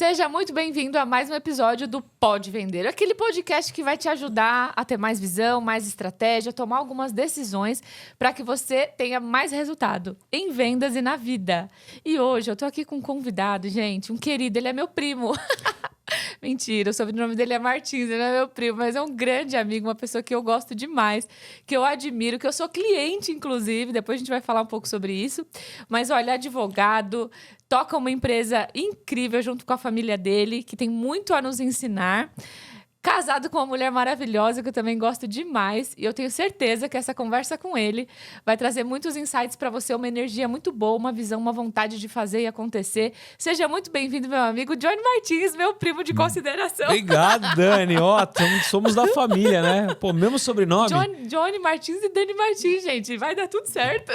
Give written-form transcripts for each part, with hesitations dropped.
Seja muito bem-vindo a mais um episódio do Pode Vender, aquele podcast que vai te ajudar a ter mais visão, mais estratégia, tomar algumas decisões para que você tenha mais resultado em vendas e na vida. E hoje eu tô aqui com um convidado, gente, um querido, ele é meu primo. Mentira, o sobrenome dele é Martins, ele é meu primo, mas é um grande amigo, uma pessoa que eu gosto demais, que eu admiro, que eu sou cliente, inclusive, depois a gente vai falar um pouco sobre isso. Mas olha, advogado, toca uma empresa incrível junto com a família dele, que tem muito a nos ensinar. Casado com uma mulher maravilhosa, que eu também gosto demais. E eu tenho certeza que essa conversa com ele vai trazer muitos insights para você, uma energia muito boa, uma visão, uma vontade de fazer e acontecer. Seja muito bem-vindo, meu amigo Johnny Martins, meu primo de consideração. Obrigado, Dani. Ó, somos da família, né? Pô, mesmo sobrenome. Johnny Martins e Dani Martins, gente. Vai dar tudo certo.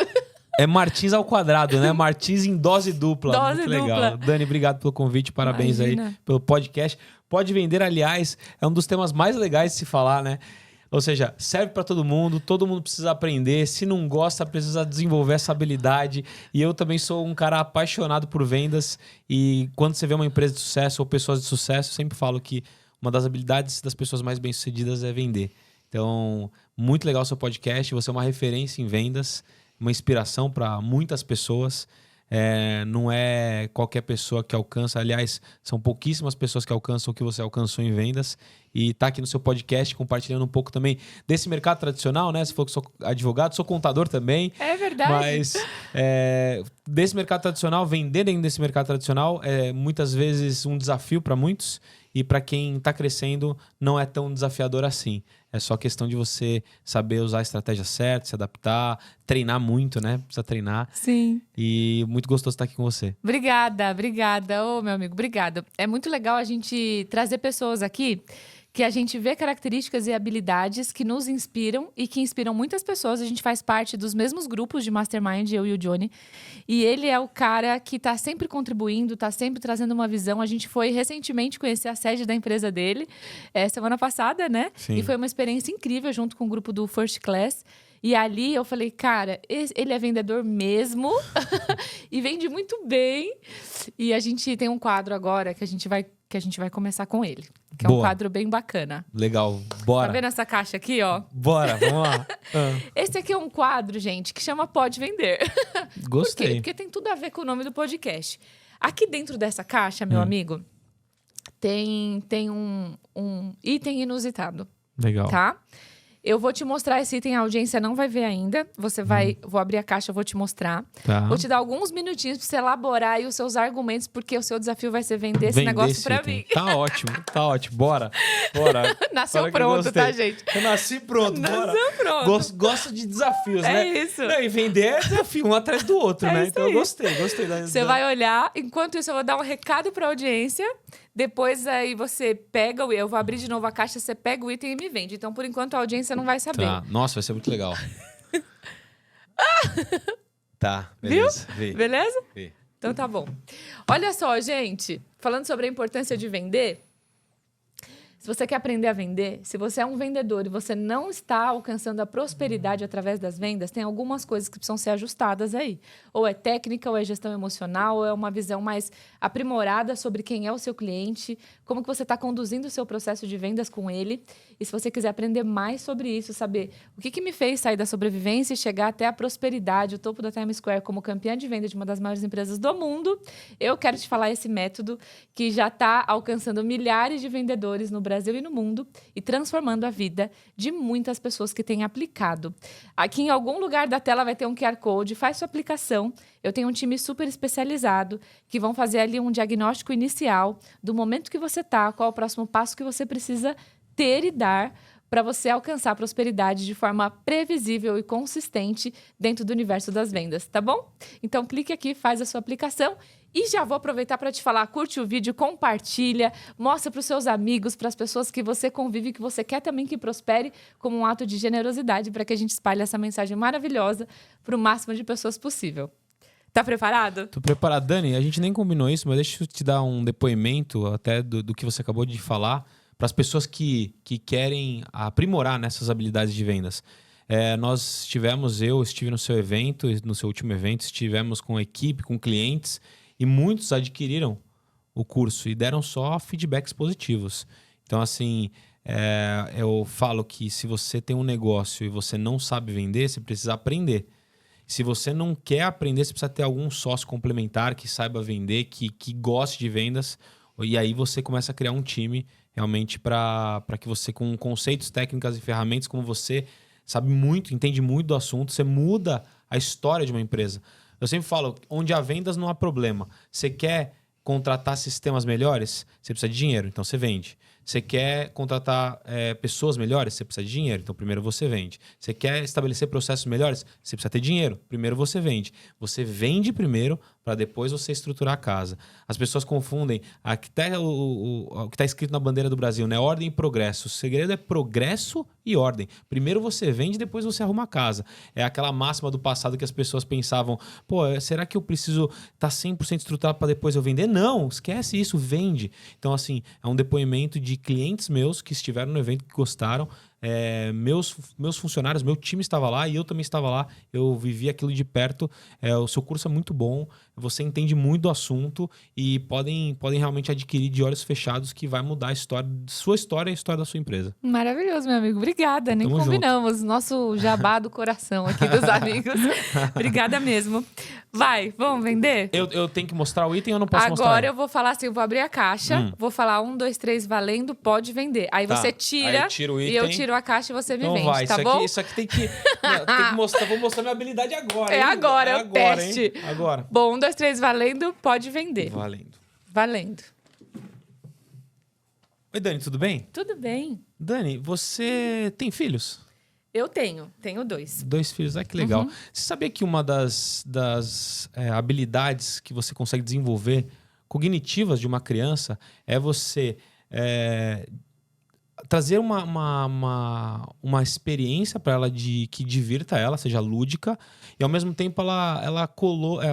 É Martins ao quadrado, né? Martins em dose dupla. Dose muito dupla. legal. Dani, obrigado pelo convite. Parabéns Imagina. aí pelo podcast. Pode Vender, aliás, é um dos temas mais legais de se falar, né? Ou seja, serve para todo mundo precisa aprender. Se não gosta, precisa desenvolver essa habilidade. E eu também sou um cara apaixonado por vendas. E quando você vê uma empresa de sucesso ou pessoas de sucesso, eu sempre falo que uma das habilidades das pessoas mais bem-sucedidas é vender. Então, muito legal o seu podcast. Você é uma referência em vendas, uma inspiração para muitas pessoas. Não é qualquer pessoa que alcança. Aliás, são pouquíssimas pessoas que alcançam o que você alcançou em vendas. E tá aqui no seu podcast compartilhando um pouco também desse mercado tradicional, né? Você falou que sou advogado, sou contador também. É verdade. Mas desse mercado tradicional, vender dentro desse mercado tradicional é muitas vezes um desafio para muitos. E para quem está crescendo, não é tão desafiador assim. É só questão de você saber usar a estratégia certa, se adaptar, treinar muito, né? Precisa treinar. Sim. E muito gostoso estar aqui com você. Obrigada. Ô, meu amigo, obrigada. É muito legal a gente trazer pessoas aqui que a gente vê características e habilidades que nos inspiram e que inspiram muitas pessoas. A gente faz parte dos mesmos grupos de Mastermind, eu e o Johnny. E ele é o cara que está sempre contribuindo, está sempre trazendo uma visão. A gente foi recentemente conhecer a sede da empresa dele, semana passada, né? Sim. E foi uma experiência incrível junto com o grupo do First Class. E ali eu falei, cara, ele é vendedor mesmo e vende muito bem. E a gente tem um quadro agora que a gente vai começar com ele. Que é um Boa. quadro bem bacana. Legal, bora. Tá vendo essa caixa aqui, ó? Bora, vamos lá. Esse aqui é um quadro, gente, que chama Pode Vender. Gostei. Por quê? Porque tem tudo a ver com o nome do podcast. Aqui dentro dessa caixa, meu amigo, tem um item inusitado. Legal. Tá? Eu vou te mostrar esse item, a audiência não vai ver ainda. Vou abrir a caixa, vou te mostrar. Tá. Vou te dar alguns minutinhos pra você elaborar aí os seus argumentos, porque o seu desafio vai ser vender esse Vender negócio esse pra item. mim. Tá ótimo. Bora. Nasceu Bora que eu pronto, gostei. tá, gente? Eu nasci pronto, bora. Nasceu pronto. Gosto de desafios, É né? isso. Não, e vender é desafio, um atrás do outro, É né? isso Então aí. eu gostei. Você vai olhar, enquanto isso eu vou dar um recado pra audiência. Depois aí você pega, eu vou abrir de novo a caixa, você pega o item e me vende. Então, por enquanto, a audiência não vai saber. Tá, nossa, vai ser muito legal. Tá, beleza. Vê. Beleza? Vê. Então tá bom. Olha só, gente, falando sobre a importância de vender, se você quer aprender a vender, se você é um vendedor e você não está alcançando a prosperidade através das vendas, tem algumas coisas que precisam ser ajustadas aí. Ou é técnica, ou é gestão emocional, ou é uma visão mais aprimorada sobre quem é o seu cliente, como que você está conduzindo o seu processo de vendas com ele. E se você quiser aprender mais sobre isso, saber o que me fez sair da sobrevivência e chegar até a prosperidade, o topo da Times Square como campeã de venda de uma das maiores empresas do mundo, eu quero te falar esse método que já está alcançando milhares de vendedores no Brasil e no mundo e transformando a vida de muitas pessoas que têm aplicado. Aqui em algum lugar da tela vai ter um QR Code, faz sua aplicação. Eu tenho um time super especializado que vão fazer ali um diagnóstico inicial do momento que você está, qual é o próximo passo que você precisa ter e dar para você alcançar a prosperidade de forma previsível e consistente dentro do universo das vendas, tá bom? Então clique aqui, faz a sua aplicação e já vou aproveitar para te falar, curte o vídeo, compartilha, mostra para os seus amigos, para as pessoas que você convive, que você quer também que prospere, como um ato de generosidade para que a gente espalhe essa mensagem maravilhosa para o máximo de pessoas possível. Tá preparado? Tô preparado. Dani, a gente nem combinou isso, mas deixa eu te dar um depoimento até do que você acabou de falar para as pessoas que querem aprimorar nessas habilidades de vendas. Eu estive no seu evento, no seu último evento, estivemos com a equipe, com clientes, e muitos adquiriram o curso e deram só feedbacks positivos. Então, assim, eu falo que se você tem um negócio e você não sabe vender, você precisa aprender. Se você não quer aprender, você precisa ter algum sócio complementar que saiba vender, que goste de vendas. E aí você começa a criar um time realmente para que você, com conceitos, técnicas e ferramentas, como você sabe muito, entende muito do assunto, você muda a história de uma empresa. Eu sempre falo, onde há vendas não há problema. Você quer contratar sistemas melhores? Você precisa de dinheiro, então você vende. Você quer contratar pessoas melhores? Você precisa de dinheiro, então primeiro você vende. Você quer estabelecer processos melhores? Você precisa ter dinheiro, primeiro você vende. Você vende primeiro para depois você estruturar a casa. As pessoas confundem até o que está escrito na bandeira do Brasil, né? Ordem e progresso. O segredo é progresso e ordem. Primeiro você vende, depois você arruma a casa. É aquela máxima do passado que as pessoas pensavam, será que eu preciso estar 100% estruturado para depois eu vender? Não, esquece isso, vende. Então, assim, é um depoimento de clientes meus que estiveram no evento, que gostaram. Meus funcionários, meu time estava lá e eu também estava lá. Eu vivi aquilo de perto. O seu curso é muito bom, você entende muito do assunto e podem realmente adquirir de olhos fechados, que vai mudar a história, sua história e a história da sua empresa. Maravilhoso, meu amigo. Obrigada, nem Tamo combinamos. Junto. Nosso jabá do coração aqui dos amigos. Obrigada mesmo. Vai, vamos vender? Eu tenho que mostrar o item ou não posso mostrar? Agora eu vou falar assim, eu vou abrir a caixa, vou falar 1, 2, 3, valendo, pode vender. Aí você tira, o item, e eu tiro a caixa e você me então vende, vai. tá bom? Isso aqui tem que mostrar. Vou mostrar minha habilidade agora, hein? Agora, é o teste. Hein? Agora. Bom, 1, 2, 3, valendo, pode vender. Valendo. Oi, Dani, tudo bem? Tudo bem. Dani, você tem filhos? Eu tenho 2. 2 filhos, que legal. Você sabia que uma das habilidades que você consegue desenvolver cognitivas de uma criança é você trazer uma experiência para ela que divirta ela, seja lúdica, e ao mesmo tempo ela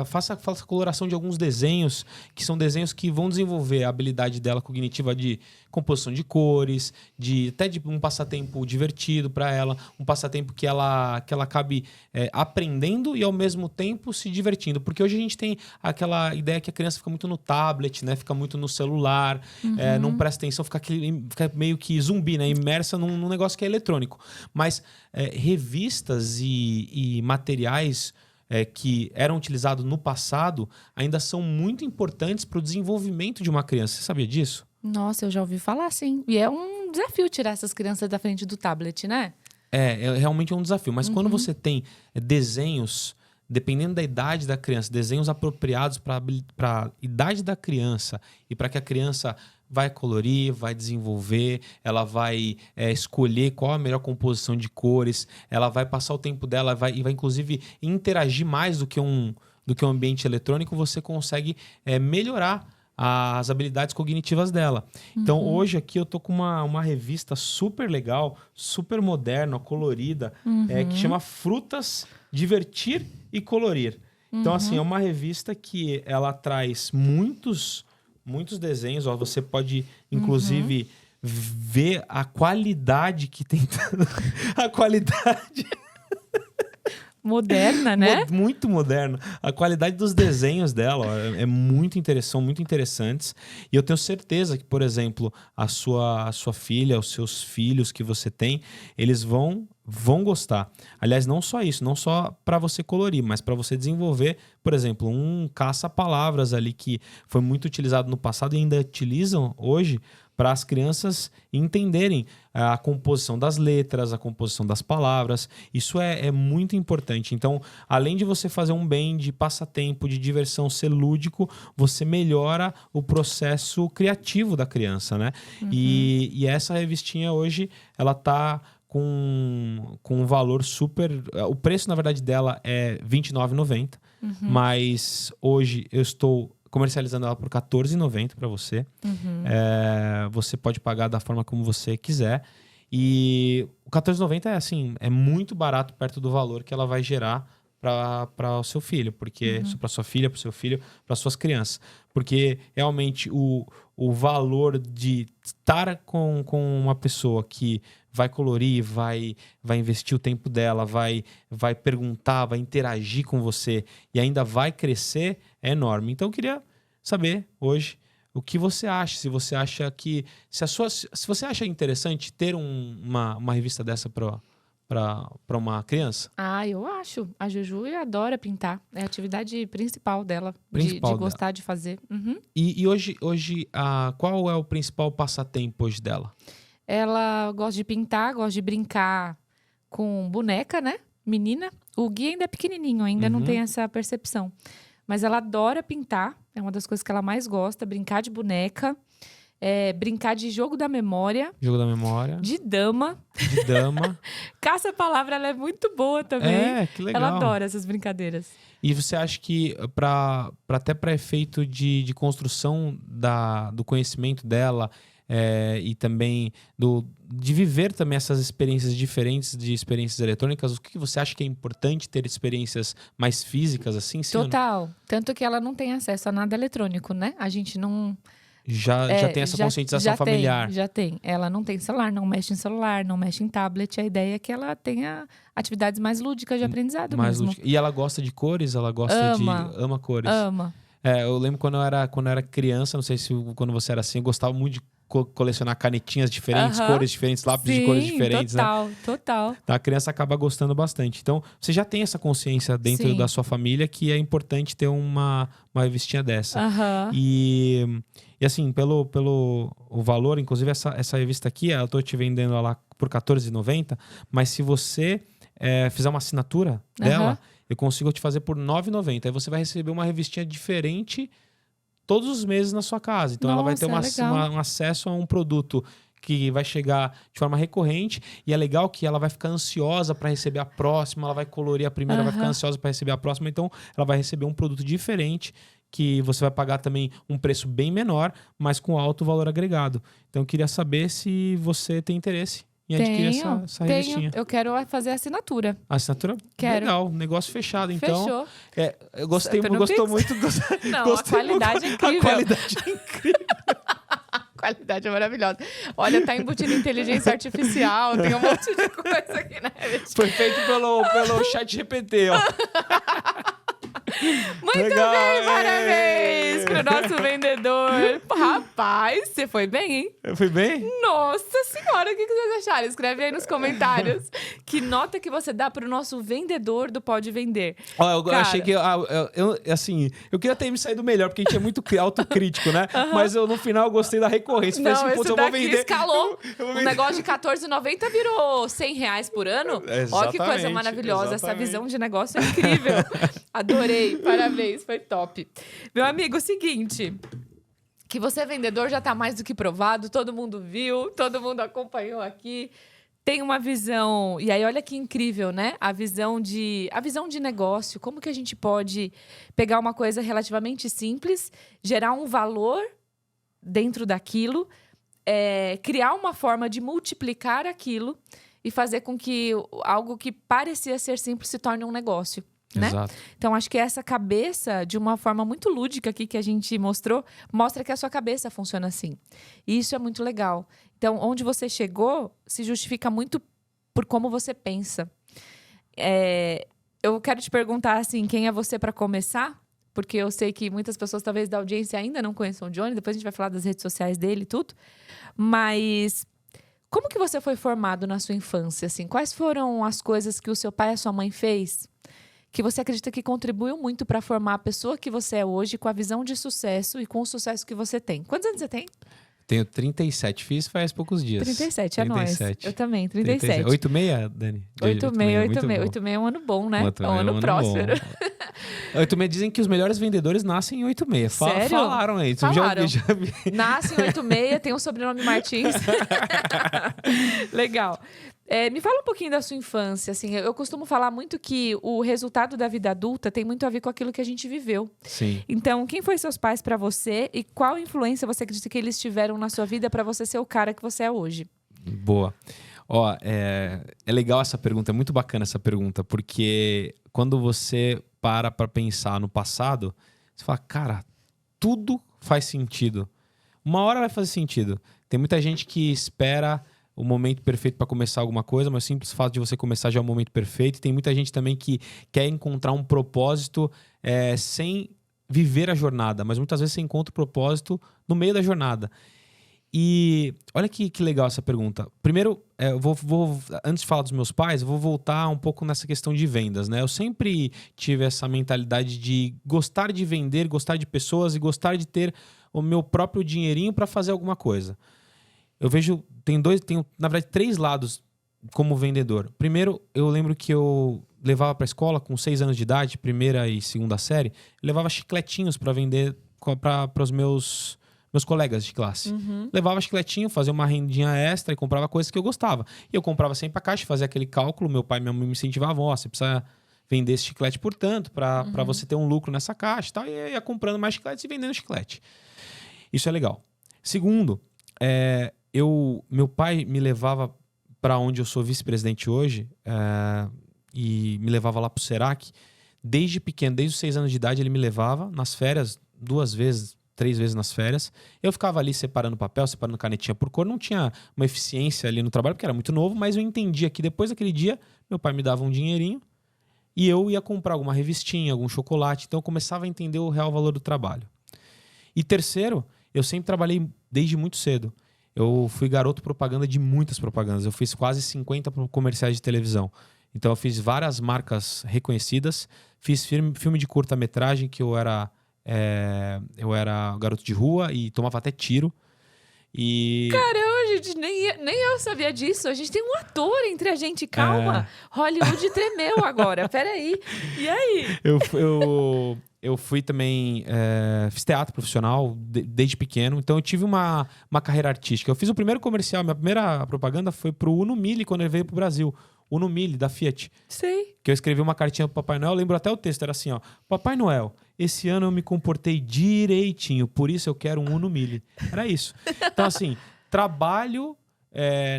faça coloração de alguns desenhos, que são desenhos que vão desenvolver a habilidade dela cognitiva de composição de cores, até de um passatempo divertido para ela, um passatempo que ela acabe aprendendo e ao mesmo tempo se divertindo. Porque hoje a gente tem aquela ideia que a criança fica muito no tablet, né? Fica muito no celular, não presta atenção, fica meio que zumbi, né? Imersa num negócio que é eletrônico. Mas revistas e materiais que eram utilizados no passado ainda são muito importantes para o desenvolvimento de uma criança. Você sabia disso? Nossa, eu já ouvi falar, sim. E é um desafio tirar essas crianças da frente do tablet, né? Realmente um desafio. Mas quando você tem desenhos, dependendo da idade da criança, desenhos apropriados para a idade da criança e para que a criança vai colorir, vai desenvolver, ela vai escolher qual a melhor composição de cores, ela vai passar o tempo dela e vai inclusive interagir mais do que um ambiente eletrônico, você consegue melhorar as habilidades cognitivas dela. Então, hoje aqui eu tô com uma revista super legal, super moderna, colorida, que chama Frutas, Divertir e Colorir. Então, assim, é uma revista que ela traz muitos desenhos. Ó, você pode, inclusive, ver a qualidade que tem. A qualidade... Moderna, né? Muito moderna. A qualidade dos desenhos dela é muito interessante, são muito interessantes. E eu tenho certeza que, por exemplo, a sua filha, os seus filhos que você tem, eles vão gostar. Aliás, não só isso, não só para você colorir, mas para você desenvolver, por exemplo, um caça-palavras ali que foi muito utilizado no passado e ainda utilizam hoje, para as crianças entenderem a composição das letras, a composição das palavras. Isso é muito importante. Então, além de você fazer um bem de passatempo, de diversão, ser lúdico, você melhora o processo criativo da criança, né? E essa revistinha hoje, ela tá com um valor super... O preço, na verdade, dela é R$ 29,90, mas hoje eu estou comercializando ela por R$ 14,90 para você. Você pode pagar da forma como você quiser. E o R$ 14,90 é muito barato perto do valor que ela vai gerar para o seu filho, porque para sua filha, para o seu filho, para suas crianças. Porque realmente o valor de estar com uma pessoa que vai colorir, vai investir o tempo dela, vai perguntar, vai interagir com você e ainda vai crescer, é enorme. Então eu queria saber hoje o que você acha. Se você acha que... Se você acha interessante ter uma revista dessa para uma criança. Ah, eu acho. A Juju adora pintar. É a atividade principal dela. De Dela. gostar de fazer. Uhum. E hoje qual é o principal passatempo hoje dela? Ela gosta de pintar, gosta de brincar com boneca, né? Menina. O Gui ainda é pequenininho, ainda não tem essa percepção. Mas ela adora pintar. É uma das coisas que ela mais gosta. Brincar de boneca. Brincar de jogo da memória. Jogo da memória. De dama. De dama. Caça-palavra, ela é muito boa também. Que legal. Ela adora essas brincadeiras. E você acha que até para efeito de construção do conhecimento dela e também de viver também essas experiências diferentes de experiências eletrônicas, o que você acha que é importante ter experiências mais físicas assim? Sim, Total. Tanto que ela não tem acesso a nada eletrônico, né? A gente não... Já tem essa conscientização familiar. Já tem. Ela não tem celular, não mexe em celular, não mexe em tablet. A ideia é que ela tenha atividades mais lúdicas de aprendizado mesmo. Lúdica. E ela gosta de cores? Ela gosta ama cores? Ama. Eu lembro quando eu era criança, não sei se quando você era assim, eu gostava muito de colecionar canetinhas diferentes, cores diferentes, lápis de cores diferentes. Total. Então, a criança acaba gostando bastante. Então, você já tem essa consciência dentro da sua família que é importante ter uma revistinha dessa. E assim, pelo o valor, inclusive essa revista aqui, eu tô te vendendo ela por R$14,90, mas se você fizer uma assinatura dela, eu consigo te fazer por R$9,90. Aí você vai receber uma revistinha diferente todos os meses na sua casa. Então ela vai ter um acesso a um produto que vai chegar de forma recorrente, e é legal que ela vai ficar ansiosa para receber a próxima, ela vai colorir a primeira, vai ficar ansiosa para receber a próxima, então ela vai receber um produto diferente, que você vai pagar também um preço bem menor, mas com alto valor agregado. Então eu queria saber se você tem interesse em adquirir essa revistinha. Eu quero fazer a assinatura. A assinatura? Quero. Legal, negócio fechado. Então, fechou. Eu gostou muito. Não, a qualidade é incrível. A qualidade é incrível. A qualidade é maravilhosa. Olha, tá embutindo inteligência artificial, tem um monte de coisa aqui na revista. Foi feito pelo chat GPT, ó. Muito legal, bem, parabéns pro nosso vendedor. Rapaz, você foi bem, hein? Eu fui bem? Nossa senhora, o que vocês acharam? Escreve aí nos comentários. Que nota que você dá pro nosso vendedor do Pode Vender? Eu achei que... eu queria ter me saído melhor, porque a gente é muito autocrítico, né? Mas no final eu gostei da recorrência. Não, assim, esse eu vou vender. Escalou. O negócio de R$14,90 virou R$100 por ano. Olha que coisa maravilhosa. Essa visão de negócio é incrível. Adorei. Parabéns, foi top. Meu amigo, o seguinte... Que você, vendedor, já está mais do que provado. Todo mundo viu, todo mundo acompanhou aqui. Tem uma visão... E aí, olha que incrível, né? A visão de negócio. Como que a gente pode pegar uma coisa relativamente simples, gerar um valor dentro daquilo, criar uma forma de multiplicar aquilo e fazer com que algo que parecia ser simples se torne um negócio. Né? Exato. Então, acho que essa cabeça, de uma forma muito lúdica aqui que a gente mostrou, mostra que a sua cabeça funciona assim. E isso é muito legal. Então, onde você chegou se justifica muito por como você pensa. Eu quero te perguntar, assim, quem é você para começar? Porque eu sei que muitas pessoas, talvez, da audiência ainda não conheçam o Johnny. Depois a gente vai falar das redes sociais dele e tudo. Mas... como que você foi formado na sua infância? Assim? Quais foram as coisas que o seu pai e a sua mãe fez que você acredita que contribuiu muito para formar a pessoa que você é hoje, com a visão de sucesso e com o sucesso que você tem? Quantos anos você tem? Tenho 37, fiz faz poucos dias. 37, é nóis. Eu também, 37. 86, Dani? 86 é um ano bom, né? É um ano próspero. 86 dizem que os melhores vendedores nascem em 86. Sério? Falaram aí. Falaram. Já vi. Nasce em 86, tem o sobrenome Martins. Legal. Me fala um pouquinho da sua infância. Assim, eu costumo falar muito que o resultado da vida adulta tem muito a ver com aquilo que a gente viveu. Sim. Então, quem foi seus pais para você e qual influência você acredita que eles tiveram na sua vida para você ser o cara que você é hoje? Boa. É legal essa pergunta, é muito bacana essa pergunta, porque quando você para pensar no passado, você fala, cara, tudo faz sentido. Uma hora vai fazer sentido. Tem muita gente que espera o momento perfeito para começar alguma coisa, mas o simples fato de você começar já é o momento perfeito. E tem muita gente também que quer encontrar um propósito sem viver a jornada, mas muitas vezes você encontra o propósito no meio da jornada. E olha que legal essa pergunta. Primeiro, eu antes de falar dos meus pais, eu vou voltar um pouco nessa questão de vendas, né? Eu sempre tive essa mentalidade de gostar de vender, gostar de pessoas e gostar de ter o meu próprio dinheirinho para fazer alguma coisa. Eu vejo, tem na verdade 3 lados como vendedor. Primeiro, eu lembro que eu levava para a escola com 6 anos de idade, primeira e segunda série, eu levava chicletinhos para vender para os meus colegas de classe. Levava chicletinho, fazia uma rendinha extra e comprava coisas que eu gostava. E eu comprava sempre a caixa, fazia aquele cálculo, meu pai e minha mãe me incentivavam, você precisa vender esse chiclete por tanto, para você ter um lucro nessa caixa e tal. E eu ia comprando mais chicletes e vendendo chiclete. Isso é legal. Segundo, meu pai me levava para onde eu sou vice-presidente hoje, e me levava lá pro Serac. Desde pequeno, desde os 6 anos de idade, ele me levava nas férias, 2 vezes, 3 vezes nas férias. Eu ficava ali separando papel, separando canetinha por cor. Não tinha uma eficiência ali no trabalho, porque era muito novo, mas eu entendia que depois daquele dia, meu pai me dava um dinheirinho e eu ia comprar alguma revistinha, algum chocolate. Então eu começava a entender o real valor do trabalho. E terceiro, eu sempre trabalhei desde muito cedo. Eu fui garoto propaganda de muitas propagandas. Eu fiz quase 50 comerciais de televisão. Então eu fiz várias marcas reconhecidas. Fiz filme de curta-metragem que eu era garoto de rua e tomava até tiro. Caramba, gente, nem eu sabia disso. A gente tem um ator entre a gente. Calma. Hollywood tremeu agora. Peraí. E aí? Eu fui também... fiz teatro profissional desde pequeno. Então eu tive uma carreira artística. Eu fiz o primeiro comercial. Minha primeira propaganda foi pro Uno Mille quando ele veio pro Brasil. Uno Mille, da Fiat. Sei. Que eu escrevi uma cartinha pro Papai Noel. Eu lembro até o texto. Era assim, ó. Papai Noel, esse ano eu me comportei direitinho. Por isso eu quero um Uno Mille. Era isso. Então assim, trabalho...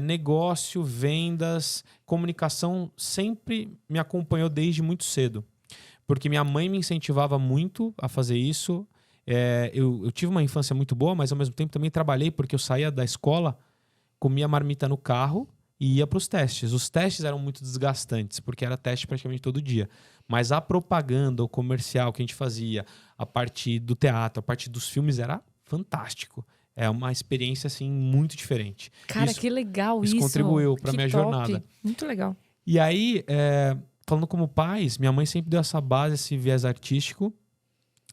negócio, vendas, comunicação sempre me acompanhou desde muito cedo. Porque minha mãe me incentivava muito a fazer isso. Eu tive uma infância muito boa, mas ao mesmo tempo também trabalhei porque eu saía da escola, comia marmita no carro e ia para os testes. Os testes eram muito desgastantes, porque era teste praticamente todo dia. Mas a propaganda, o comercial que a gente fazia, a parte do teatro, a parte dos filmes era fantástico. É uma experiência, assim, muito diferente. Cara, que legal isso. Isso contribuiu para minha top. jornada. Muito legal. E aí, falando como pais, minha mãe sempre deu essa base, esse viés artístico.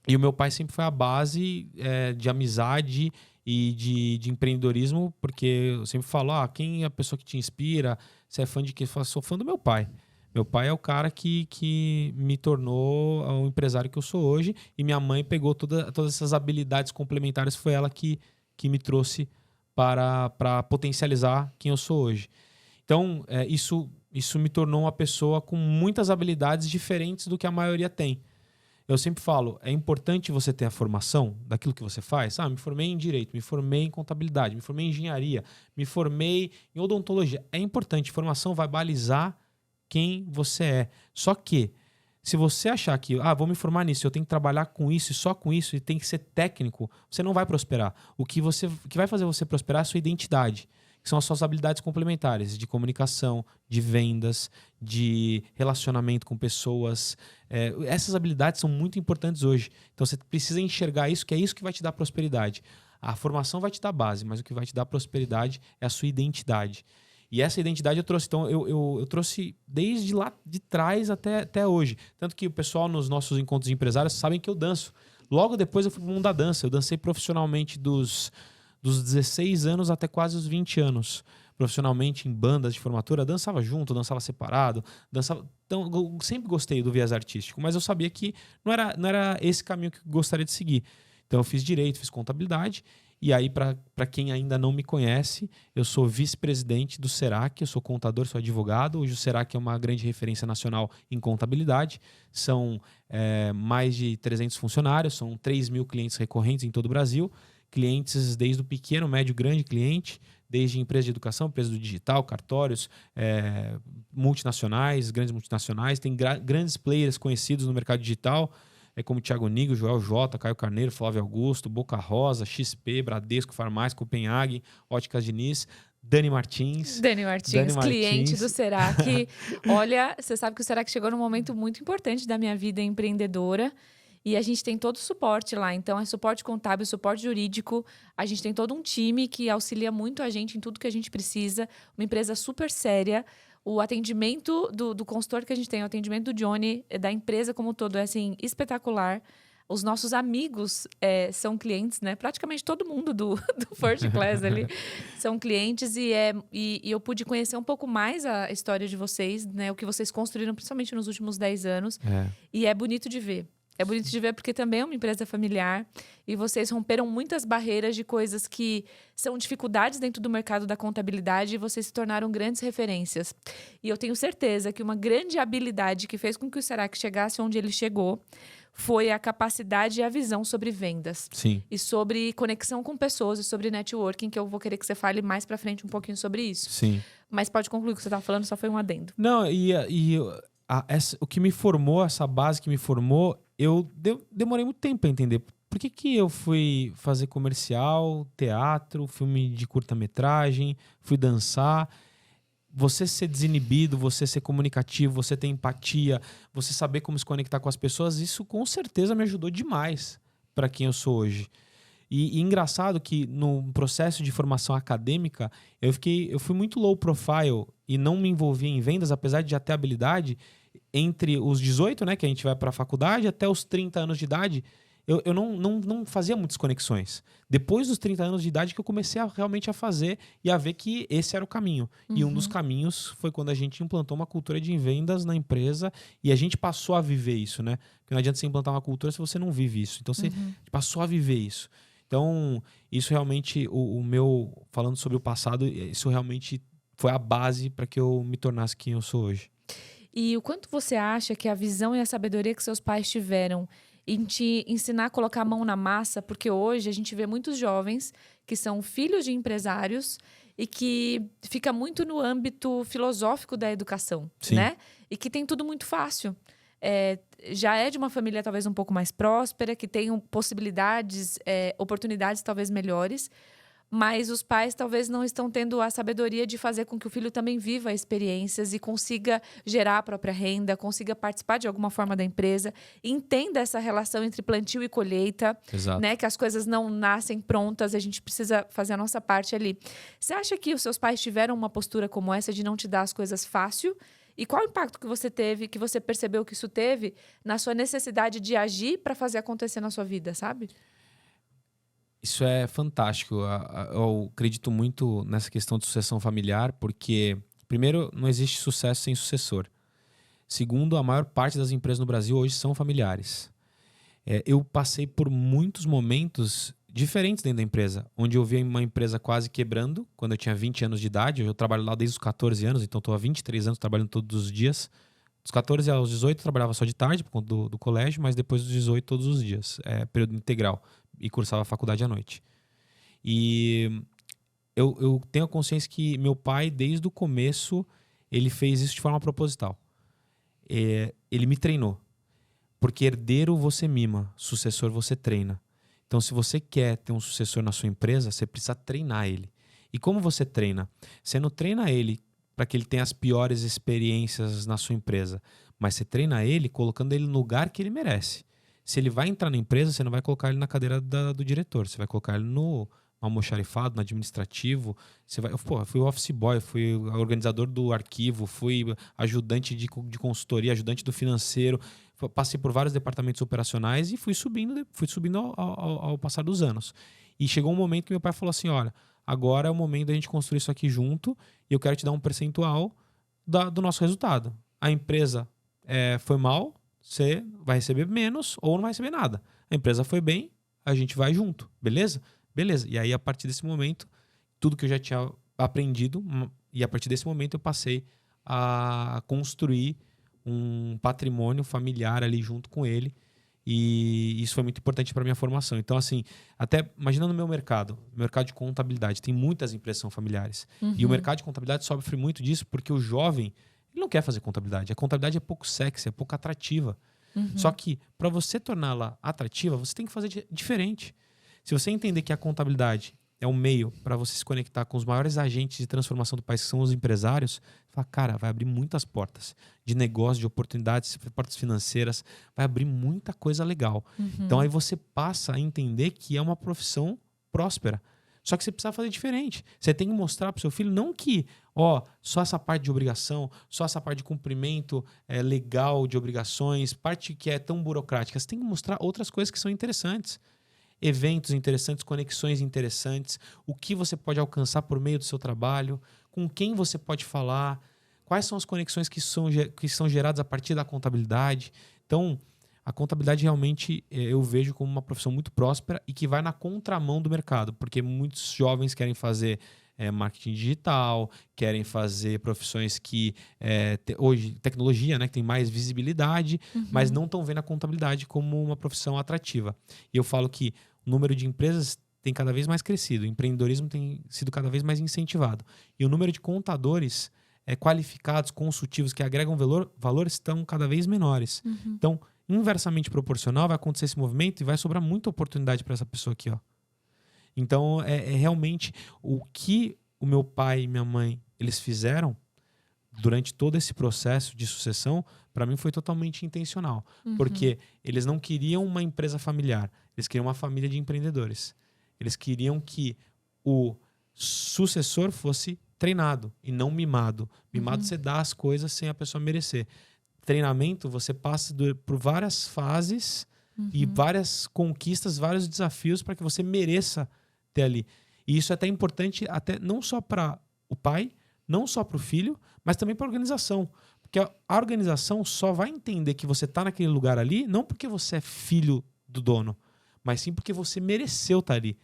E o meu pai sempre foi a base de amizade e de empreendedorismo, porque eu sempre falo, quem é a pessoa que te inspira? Você é fã de quem? Eu falo, sou fã do meu pai. Meu pai é o cara que me tornou o empresário que eu sou hoje. E minha mãe pegou todas essas habilidades complementares, foi ela que me trouxe para potencializar quem eu sou hoje. Então, isso me tornou uma pessoa com muitas habilidades diferentes do que a maioria tem. Eu sempre falo, é importante você ter a formação daquilo que você faz. Me formei em Direito, me formei em Contabilidade, me formei em Engenharia, me formei em Odontologia. É importante, formação vai balizar quem você é. Só que, se você achar que, vou me formar nisso, eu tenho que trabalhar com isso e só com isso, e tem que ser técnico, você não vai prosperar. O que vai fazer você prosperar é a sua identidade, que são as suas habilidades complementares de comunicação, de vendas, de relacionamento com pessoas. Essas habilidades são muito importantes hoje. Então você precisa enxergar isso, que é isso que vai te dar prosperidade. A formação vai te dar base, mas o que vai te dar prosperidade é a sua identidade. E essa identidade eu trouxe. Então, eu trouxe desde lá de trás até hoje. Tanto que o pessoal nos nossos encontros de empresários sabem que eu danço. Logo depois eu fui pro mundo da dança. Eu dancei profissionalmente dos 16 anos até quase os 20 anos. Profissionalmente em bandas de formatura. Dançava junto, dançava separado. Então, eu sempre gostei do viés artístico. Mas eu sabia que não era esse caminho que eu gostaria de seguir. Então eu fiz Direito, fiz Contabilidade. E aí, para quem ainda não me conhece, eu sou vice-presidente do Serac, eu sou contador, sou advogado. Hoje o Serac é uma grande referência nacional em contabilidade. São mais de 300 funcionários, são 3 mil clientes recorrentes em todo o Brasil. Clientes desde o pequeno, médio, grande cliente, desde empresas de educação, empresas do digital, cartórios, multinacionais, grandes multinacionais. Tem grandes players conhecidos no mercado digital, como Thiago Nigo, Joel J, Caio Carneiro, Flávio Augusto, Boca Rosa, XP, Bradesco, Farmácia, Copenhague, Óticas Diniz, Dani Martins, cliente do Serac. Olha, você sabe que o Serac chegou num momento muito importante da minha vida empreendedora E a gente tem todo o suporte lá. Então, é suporte contábil, suporte jurídico. A gente tem todo um time que auxilia muito a gente em tudo que a gente precisa. Uma empresa super séria. O atendimento do consultor que a gente tem, o atendimento do Johnny, da empresa como um todo, é assim, espetacular. Os nossos amigos são clientes, né? Praticamente todo mundo do First Class ali são clientes. E eu pude conhecer um pouco mais a história de vocês, né? O que vocês construíram, principalmente nos últimos 10 anos. E é bonito de ver. É bonito de ver porque também é uma empresa familiar e vocês romperam muitas barreiras de coisas que são dificuldades dentro do mercado da contabilidade e vocês se tornaram grandes referências. E eu tenho certeza que uma grande habilidade que fez com que o Serac chegasse onde ele chegou foi a capacidade e a visão sobre vendas. Sim. E sobre conexão com pessoas e sobre networking, que eu vou querer que você fale mais pra frente um pouquinho sobre isso. Sim. Mas pode concluir o que você estava falando, só foi um adendo. Não, o que me formou, essa base que me formou, eu demorei muito tempo para entender. Por que eu fui fazer comercial, teatro, filme de curta-metragem, fui dançar? Você ser desinibido, você ser comunicativo, você ter empatia, você saber como se conectar com as pessoas, isso com certeza me ajudou demais para quem eu sou hoje. E engraçado que no processo de formação acadêmica, eu fui muito low profile e não me envolvia em vendas, apesar de já ter habilidade. Entre os 18, né, que a gente vai para a faculdade, até os 30 anos de idade, eu não fazia muitas conexões. Depois dos 30 anos de idade que eu comecei realmente a fazer e a ver que esse era o caminho. E um dos caminhos foi quando a gente implantou uma cultura de vendas na empresa e a gente passou a viver isso, né? Porque não adianta você implantar uma cultura se você não vive isso. Então você passou a viver isso. Então, isso realmente, falando sobre o passado, isso realmente foi a base para que eu me tornasse quem eu sou hoje. E o quanto você acha que a visão e a sabedoria que seus pais tiveram em te ensinar a colocar a mão na massa? Porque hoje a gente vê muitos jovens que são filhos de empresários e que fica muito no âmbito filosófico da educação, Sim. né? E que tem tudo muito fácil. Já é de uma família talvez um pouco mais próspera, que tem possibilidades, oportunidades talvez melhores, mas os pais talvez não estão tendo a sabedoria de fazer com que o filho também viva experiências e consiga gerar a própria renda, consiga participar de alguma forma da empresa, entenda essa relação entre plantio e colheita, Exato. né? Que as coisas não nascem prontas, a gente precisa fazer a nossa parte ali. Você acha que os seus pais tiveram uma postura como essa de não te dar as coisas fácil? E qual o impacto que você teve, que você percebeu que isso teve na sua necessidade de agir para fazer acontecer na sua vida, sabe? Isso é fantástico. Eu acredito muito nessa questão de sucessão familiar, porque, primeiro, não existe sucesso sem sucessor. Segundo, a maior parte das empresas no Brasil hoje são familiares. Eu passei por muitos momentos diferentes dentro da empresa, onde eu vi uma empresa quase quebrando, quando eu tinha 20 anos de idade. Eu trabalho lá desde os 14 anos, então estou há 23 anos trabalhando todos os dias. Dos 14 aos 18 eu trabalhava só de tarde, por conta do colégio, mas depois dos 18 todos os dias, período integral. E cursava a faculdade à noite. E eu tenho a consciência que meu pai, desde o começo, ele fez isso de forma proposital. Ele me treinou. Porque herdeiro você mima, sucessor você treina. Então, se você quer ter um sucessor na sua empresa, você precisa treinar ele. E como você treina? Você não treina ele para que ele tenha as piores experiências na sua empresa, mas você treina ele colocando ele no lugar que ele merece. Se ele vai entrar na empresa, você não vai colocar ele na cadeira do diretor, você vai colocar ele no almoxarifado, no administrativo. Eu fui office boy, fui organizador do arquivo, fui ajudante de consultoria, ajudante do financeiro, passei por vários departamentos operacionais e fui subindo ao passar dos anos. E chegou um momento que meu pai falou assim, olha, agora é o momento da gente construir isso aqui junto e eu quero te dar um percentual do nosso resultado. A empresa foi mal, você vai receber menos ou não vai receber nada. A empresa foi bem, a gente vai junto, beleza? Beleza. E aí, a partir desse momento, tudo que eu já tinha aprendido, e a partir desse momento eu passei a construir um patrimônio familiar ali junto com ele. E isso foi muito importante para minha formação. Então, assim, até imaginando o meu mercado de contabilidade, tem muitas empresas que são familiares. E o mercado de contabilidade sofre muito disso porque o jovem ele não quer fazer contabilidade. A contabilidade é pouco sexy, é pouco atrativa. Só que, para você torná-la atrativa, você tem que fazer diferente. Se você entender que a contabilidade é um meio para você se conectar com os maiores agentes de transformação do país, que são os empresários, fala, cara, vai abrir muitas portas de negócio, de oportunidades, portas financeiras, vai abrir muita coisa legal. Então aí você passa a entender que é uma profissão próspera. Só que você precisa fazer diferente. Você tem que mostrar para o seu filho, não que só essa parte de obrigação, só essa parte de cumprimento legal de obrigações, parte que é tão burocrática. Você tem que mostrar outras coisas que são interessantes. Eventos interessantes, conexões interessantes, o que você pode alcançar por meio do seu trabalho, com quem você pode falar, quais são as conexões que são geradas a partir da contabilidade. Então, a contabilidade realmente eu vejo como uma profissão muito próspera e que vai na contramão do mercado, porque muitos jovens querem fazer marketing digital, querem fazer profissões que hoje, tecnologia, né, que tem mais visibilidade, mas não estão vendo a contabilidade como uma profissão atrativa. E eu falo que o número de empresas tem cada vez mais crescido, o empreendedorismo tem sido cada vez mais incentivado. E o número de contadores qualificados, consultivos, que agregam valor estão cada vez menores. Então, inversamente proporcional, vai acontecer esse movimento e vai sobrar muita oportunidade para essa pessoa aqui, ó. Então, realmente o que o meu pai e minha mãe eles fizeram durante todo esse processo de sucessão, para mim foi totalmente intencional. Porque eles não queriam uma empresa familiar, eles queriam uma família de empreendedores. Eles queriam que o sucessor fosse treinado e não mimado. Mimado você dá as coisas sem a pessoa merecer. Treinamento, você passa por várias fases e várias conquistas, vários desafios para que você mereça ter ali. E isso é até importante até não só para o pai, não só para o filho, mas também para a organização. Porque a organização só vai entender que você está naquele lugar ali, não porque você é filho do dono, mas sim porque você mereceu estar ali.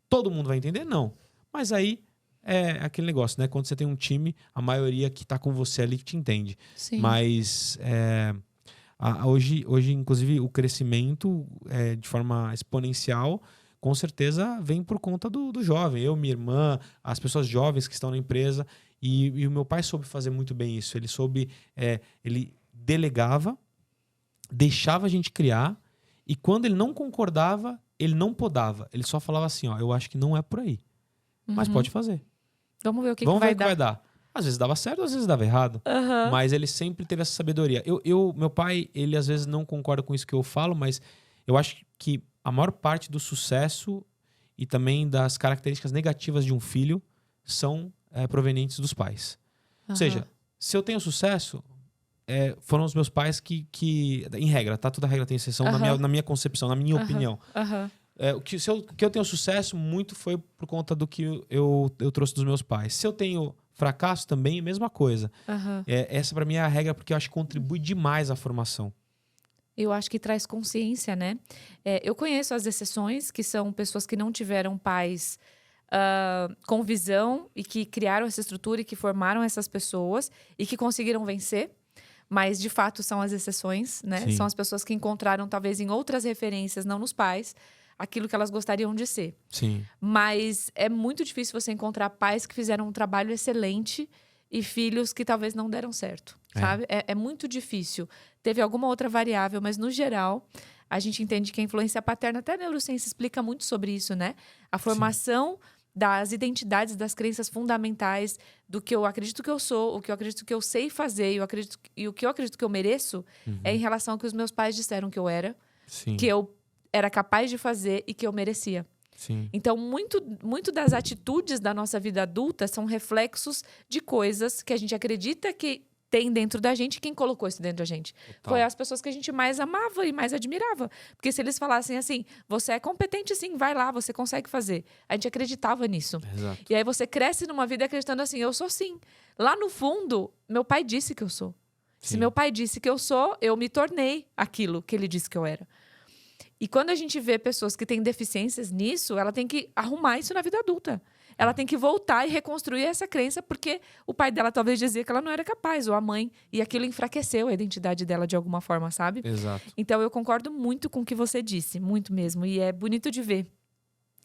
Todo mundo vai entender? Não. Mas aí é aquele negócio, né? Quando você tem um time, a maioria que está com você ali que te entende. Sim. Mas hoje, inclusive, o crescimento de forma exponencial, com certeza, vem por conta do jovem. Eu, minha irmã, as pessoas jovens que estão na empresa. E o meu pai soube fazer muito bem isso. Ele soube... ele delegava, deixava a gente criar, e quando ele não concordava, ele não podava. Ele só falava assim, eu acho que não é por aí. Mas pode fazer. Vamos ver o que Vamos ver vai o que vai dar. Às vezes dava certo, às vezes dava errado. Mas ele sempre teve essa sabedoria. Meu pai, ele às vezes não concorda com isso que eu falo, mas eu acho que a maior parte do sucesso e também das características negativas de um filho são provenientes dos pais. Ou seja, se eu tenho sucesso, foram os meus pais que em regra, tá? Toda regra tem exceção na minha concepção, na minha opinião. O que eu tenho sucesso, muito foi por conta do que eu trouxe dos meus pais. Se eu tenho fracasso também, mesma coisa. Essa para mim é a regra, porque eu acho que contribui demais à formação. Eu acho que traz consciência, né? Eu conheço as exceções, que são pessoas que não tiveram pais com visão e que criaram essa estrutura e que formaram essas pessoas e que conseguiram vencer. Mas, de fato, são as exceções, né? Sim. São as pessoas que encontraram, talvez, em outras referências, não nos pais, aquilo que elas gostariam de ser. Sim. Mas é muito difícil você encontrar pais que fizeram um trabalho excelente e filhos que talvez não deram certo, sabe? É muito difícil. Teve alguma outra variável, mas no geral, a gente entende que a influência paterna, até a neurociência explica muito sobre isso, né? A formação das identidades, das crenças fundamentais, do que eu acredito que eu sou, o que eu acredito que eu sei fazer e o que eu acredito que eu mereço, é em relação ao que os meus pais disseram que eu era, que eu era capaz de fazer e que eu merecia. Sim. Então, muito das atitudes da nossa vida adulta são reflexos de coisas que a gente acredita que tem dentro da gente. Quem colocou isso dentro da gente? Total. Foi as pessoas que a gente mais amava e mais admirava. Porque se eles falassem assim, você é competente sim, vai lá, você consegue fazer. A gente acreditava nisso. Exato. E aí você cresce numa vida acreditando assim, eu sou sim. Lá no fundo, meu pai disse que eu sou. Se meu pai disse que eu sou, eu me tornei aquilo que ele disse que eu era. E quando a gente vê pessoas que têm deficiências nisso, ela tem que arrumar isso na vida adulta. Ela tem que voltar e reconstruir essa crença, porque o pai dela talvez dizia que ela não era capaz, ou a mãe, e aquilo enfraqueceu a identidade dela de alguma forma, sabe? Exato. Então, eu concordo muito com o que você disse, muito mesmo, e é bonito de ver.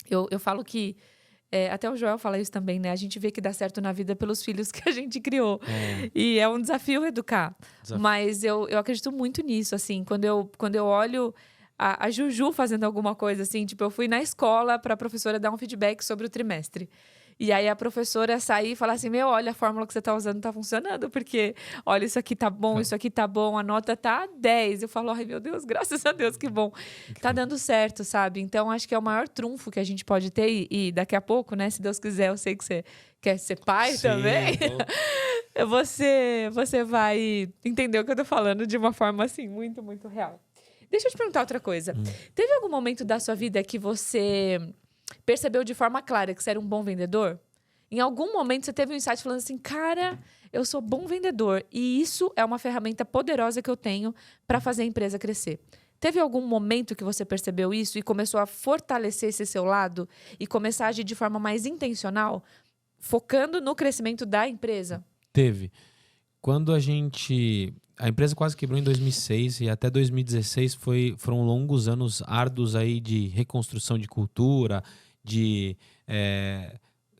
Eu falo que, até o Joel fala isso também, né? A gente vê que dá certo na vida pelos filhos que a gente criou. E é um desafio educar. Mas eu acredito muito nisso, assim, quando eu olho a Juju fazendo alguma coisa, assim. Tipo, eu fui na escola pra professora dar um feedback sobre o trimestre. E aí a professora sair e falar assim, olha, a fórmula que você tá usando tá funcionando, porque, olha, isso aqui tá bom, isso aqui tá bom, a nota tá 10. Eu falo, ai, meu Deus, graças a Deus, que bom. Tá dando certo, sabe? Então, acho que é o maior trunfo que a gente pode ter. E daqui a pouco, né, se Deus quiser, eu sei que você quer ser pai também. Você vai entender o que eu tô falando de uma forma, assim, muito, muito real. Deixa eu te perguntar outra coisa. Teve algum momento da sua vida que você percebeu de forma clara que você era um bom vendedor? Em algum momento você teve um insight falando assim, cara, eu sou bom vendedor e isso é uma ferramenta poderosa que eu tenho para fazer a empresa crescer. Teve algum momento que você percebeu isso e começou a fortalecer esse seu lado e começar a agir de forma mais intencional, focando no crescimento da empresa? Teve. Quando a empresa quase quebrou em 2006 e até 2016 foram longos anos árduos aí de reconstrução de cultura, de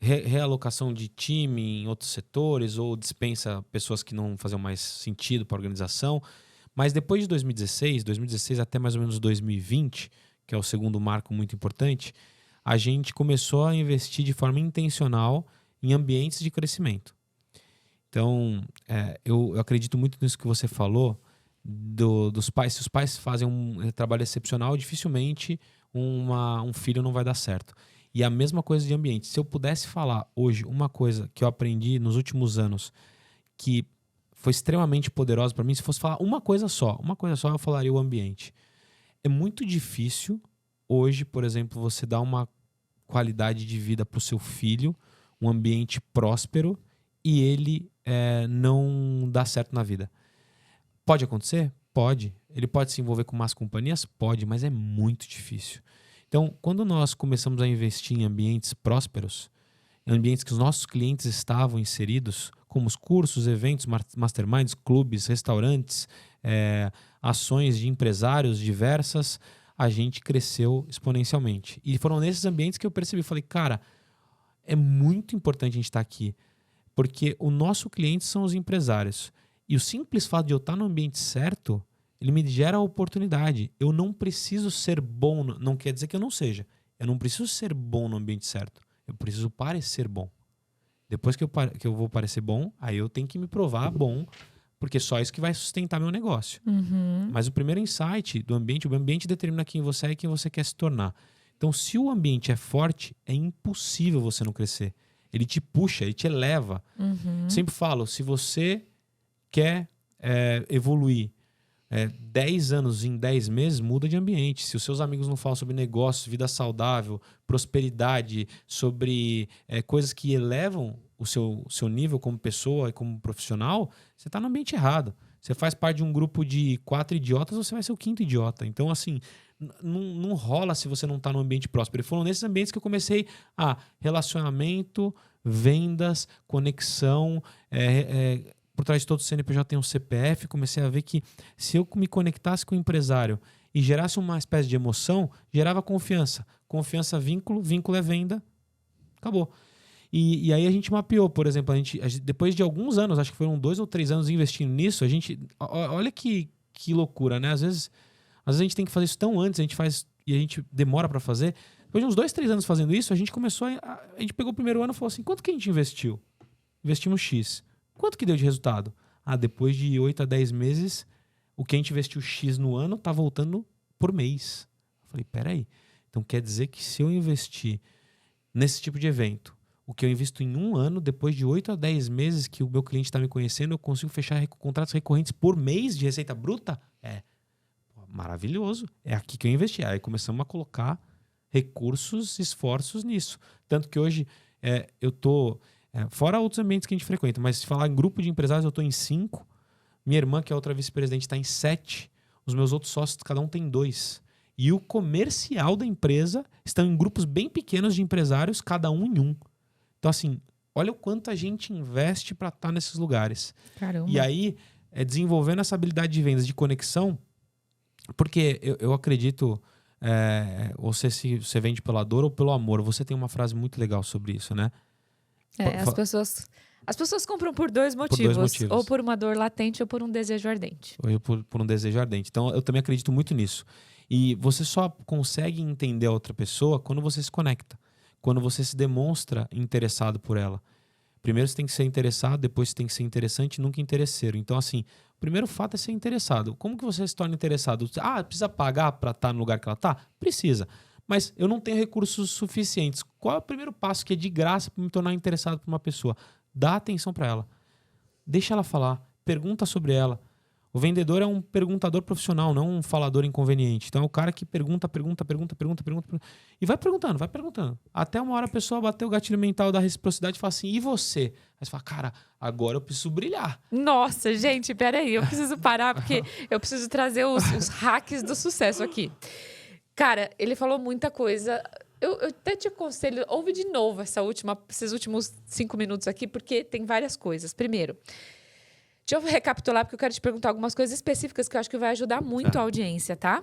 realocação de time em outros setores ou dispensa pessoas que não faziam mais sentido para a organização. Mas depois de 2016 até mais ou menos 2020, que é o segundo marco muito importante, a gente começou a investir de forma intencional em ambientes de crescimento. Então, eu acredito muito nisso que você falou, dos pais. Se os pais fazem um trabalho excepcional, dificilmente um filho não vai dar certo. E a mesma coisa de ambiente. Se eu pudesse falar hoje uma coisa que eu aprendi nos últimos anos, que foi extremamente poderosa para mim, se fosse falar uma coisa só, eu falaria o ambiente. É muito difícil hoje, por exemplo, você dar uma qualidade de vida para o seu filho, um ambiente próspero, e ele não dá certo na vida. Pode acontecer? Pode. Ele pode se envolver com más companhias? Pode, mas é muito difícil. Então, quando nós começamos a investir em ambientes prósperos, em ambientes que os nossos clientes estavam inseridos, como os cursos, eventos, masterminds, clubes, restaurantes, ações de empresários diversas, a gente cresceu exponencialmente. E foram nesses ambientes que eu percebi, falei, cara, é muito importante a gente estar aqui. Porque o nosso cliente são os empresários. E o simples fato de eu estar no ambiente certo, ele me gera a oportunidade. Eu não preciso ser bom, não quer dizer que eu não seja. Eu não preciso ser bom no ambiente certo. Eu preciso parecer bom. Depois que eu vou parecer bom, aí eu tenho que me provar bom, porque só isso que vai sustentar meu negócio. Mas o primeiro insight do ambiente, o ambiente determina quem você é e quem você quer se tornar. Então, se o ambiente é forte, é impossível você não crescer. Ele te puxa, ele te eleva. Sempre falo, se você quer evoluir 10 anos em 10 meses, muda de ambiente. Se os seus amigos não falam sobre negócios, vida saudável, prosperidade, sobre coisas que elevam o seu nível como pessoa e como profissional, você está no ambiente errado. Você faz parte de um grupo de 4 idiotas, você vai ser o 5º idiota. Então, assim, não rola se você não está no ambiente próspero. E foram nesses ambientes que eu comecei a relacionamento, vendas, conexão. Por trás de todo o CNPJ tem um CPF. Comecei a ver que se eu me conectasse com o empresário e gerasse uma espécie de emoção, gerava confiança. Confiança, vínculo, vínculo é venda. Acabou. E aí a gente mapeou, por exemplo, a gente, depois de alguns anos, acho que foram 2 ou 3 anos investindo nisso, a gente, olha que loucura, né? Às vezes a gente tem que fazer isso tão antes, a gente faz e a gente demora para fazer. Depois de uns 2, 3 anos fazendo isso, a gente começou a gente pegou o primeiro ano e falou assim, quanto que a gente investiu? Investimos X. Quanto que deu de resultado? Depois de 8 a 10 meses, o que a gente investiu X no ano tá voltando por mês. Eu falei, peraí, então quer dizer que se eu investir nesse tipo de evento, o que eu invisto em um ano, depois de 8 a 10 meses que o meu cliente está me conhecendo, eu consigo fechar contratos recorrentes por mês de receita bruta? Maravilhoso. É aqui que eu investi. Aí começamos a colocar recursos, esforços nisso. Tanto que hoje eu tô... fora outros ambientes que a gente frequenta, mas se falar em grupo de empresários, eu estou em 5. Minha irmã, que é outra vice-presidente, está em 7. Os meus outros sócios, cada um tem 2. E o comercial da empresa estão em grupos bem pequenos de empresários, cada um em 1. Então, assim, olha o quanto a gente investe para estar nesses lugares. Caramba. E aí, desenvolvendo essa habilidade de vendas, de conexão, porque eu acredito, se você vende pela dor ou pelo amor. Você tem uma frase muito legal sobre isso, né? As pessoas compram por dois motivos. Ou por uma dor latente ou por um desejo ardente. Ou por um desejo ardente. Então, eu também acredito muito nisso. E você só consegue entender a outra pessoa quando você se conecta, quando você se demonstra interessado por ela. Primeiro você tem que ser interessado, depois você tem que ser interessante e nunca interesseiro. Então, assim, o primeiro fato é ser interessado. Como que você se torna interessado? Ah, precisa pagar para estar no lugar que ela está? Precisa. Mas eu não tenho recursos suficientes. Qual é o primeiro passo que é de graça para me tornar interessado por uma pessoa? Dá atenção para ela. Deixa ela falar. Pergunta sobre ela. O vendedor é um perguntador profissional, não um falador inconveniente. Então é o cara que pergunta. E vai perguntando. Até uma hora a pessoa bateu o gatilho mental da reciprocidade e fala assim, e você? Aí você fala, cara, agora eu preciso brilhar. Nossa, gente, peraí, eu preciso parar porque eu preciso trazer os hacks do sucesso aqui. Cara, ele falou muita coisa. Eu até te aconselho, ouve de novo esses últimos 5 minutos aqui, porque tem várias coisas. Primeiro, deixa eu recapitular, porque eu quero te perguntar algumas coisas específicas que eu acho que vai ajudar muito a audiência, tá?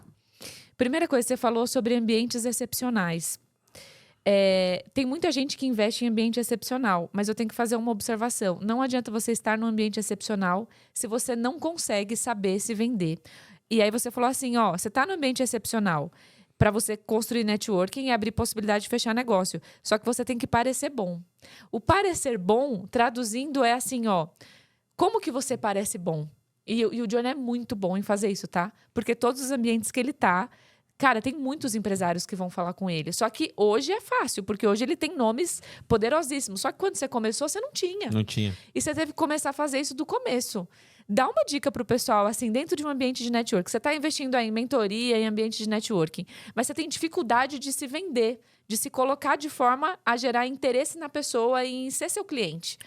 Primeira coisa, você falou sobre ambientes excepcionais. Tem muita gente que investe em ambiente excepcional, mas eu tenho que fazer uma observação. Não adianta você estar num ambiente excepcional se você não consegue saber se vender. E aí você falou assim, ó, você está no ambiente excepcional para você construir networking e abrir possibilidade de fechar negócio. Só que você tem que parecer bom. O parecer bom, traduzindo, é assim, ó, como que você parece bom? E o John é muito bom em fazer isso, tá? Porque todos os ambientes que ele tá, cara, tem muitos empresários que vão falar com ele. Só que hoje é fácil, porque hoje ele tem nomes poderosíssimos. Só que quando você começou, você não tinha. Não tinha. E você teve que começar a fazer isso do começo. Dá uma dica pro pessoal, assim, dentro de um ambiente de network. Você está investindo aí em mentoria, em ambiente de networking, mas você tem dificuldade de se vender, de se colocar de forma a gerar interesse na pessoa e em ser seu cliente.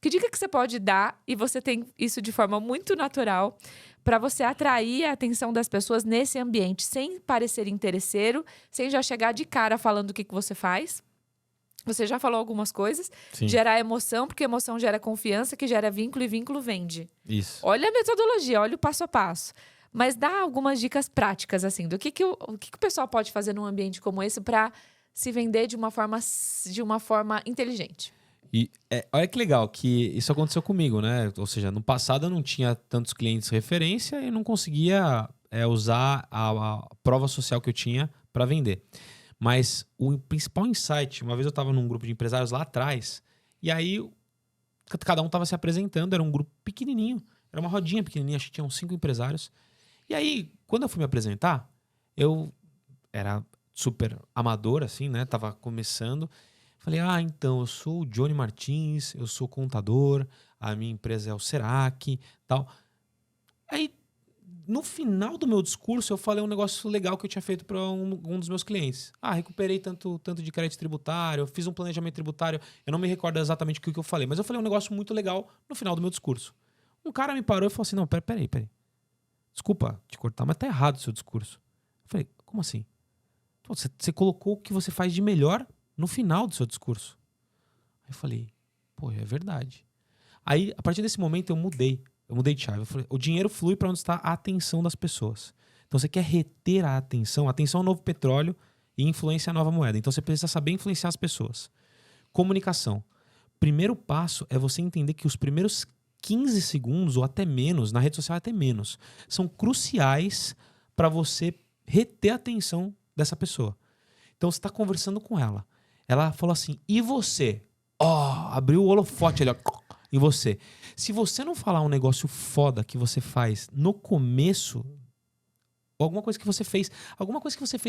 Que dica que você pode dar, e você tem isso de forma muito natural, para você atrair a atenção das pessoas nesse ambiente, sem parecer interesseiro, sem já chegar de cara falando o que você faz? Você já falou algumas coisas. Sim. Gerar emoção, porque emoção gera confiança, que gera vínculo, e vínculo vende. Isso. Olha a metodologia, olha o passo a passo. Mas dá algumas dicas práticas, assim, do que o pessoal pode fazer num ambiente como esse para se vender de uma forma inteligente. E olha que legal que isso aconteceu comigo, né? Ou seja, no passado eu não tinha tantos clientes referência e não conseguia usar a prova social que eu tinha para vender. Mas o principal insight, uma vez eu estava num grupo de empresários lá atrás, e aí cada um estava se apresentando, era um grupo pequenininho, era uma rodinha pequenininha, acho que tinham 5 empresários. E aí, quando eu fui me apresentar, eu era super amador, assim, né? Tava começando. Falei, então, eu sou o Johnny Martins, eu sou contador, a minha empresa é o Serac, tal. Aí, no final do meu discurso, eu falei um negócio legal que eu tinha feito para um dos meus clientes. Recuperei tanto de crédito tributário, fiz um planejamento tributário. Eu não me recordo exatamente o que eu falei, mas eu falei um negócio muito legal no final do meu discurso. Um cara me parou e falou assim, não, peraí. Desculpa te cortar, mas tá errado o seu discurso. Eu falei, como assim? Você colocou o que você faz de melhor no final do seu discurso. Aí eu falei, é verdade. Aí, a partir desse momento, eu mudei de chave. Eu falei, o dinheiro flui para onde está a atenção das pessoas. Então, você quer reter a atenção é o novo petróleo e influência é a nova moeda. Então, você precisa saber influenciar as pessoas. Comunicação. Primeiro passo é você entender que os primeiros 15 segundos, ou até menos, na rede social até menos, são cruciais para você reter a atenção dessa pessoa. Então, você está conversando com ela. Ela falou assim, e você? Abriu o holofote ali, em você. Se você não falar um negócio foda que você faz no começo, ou alguma coisa que você fez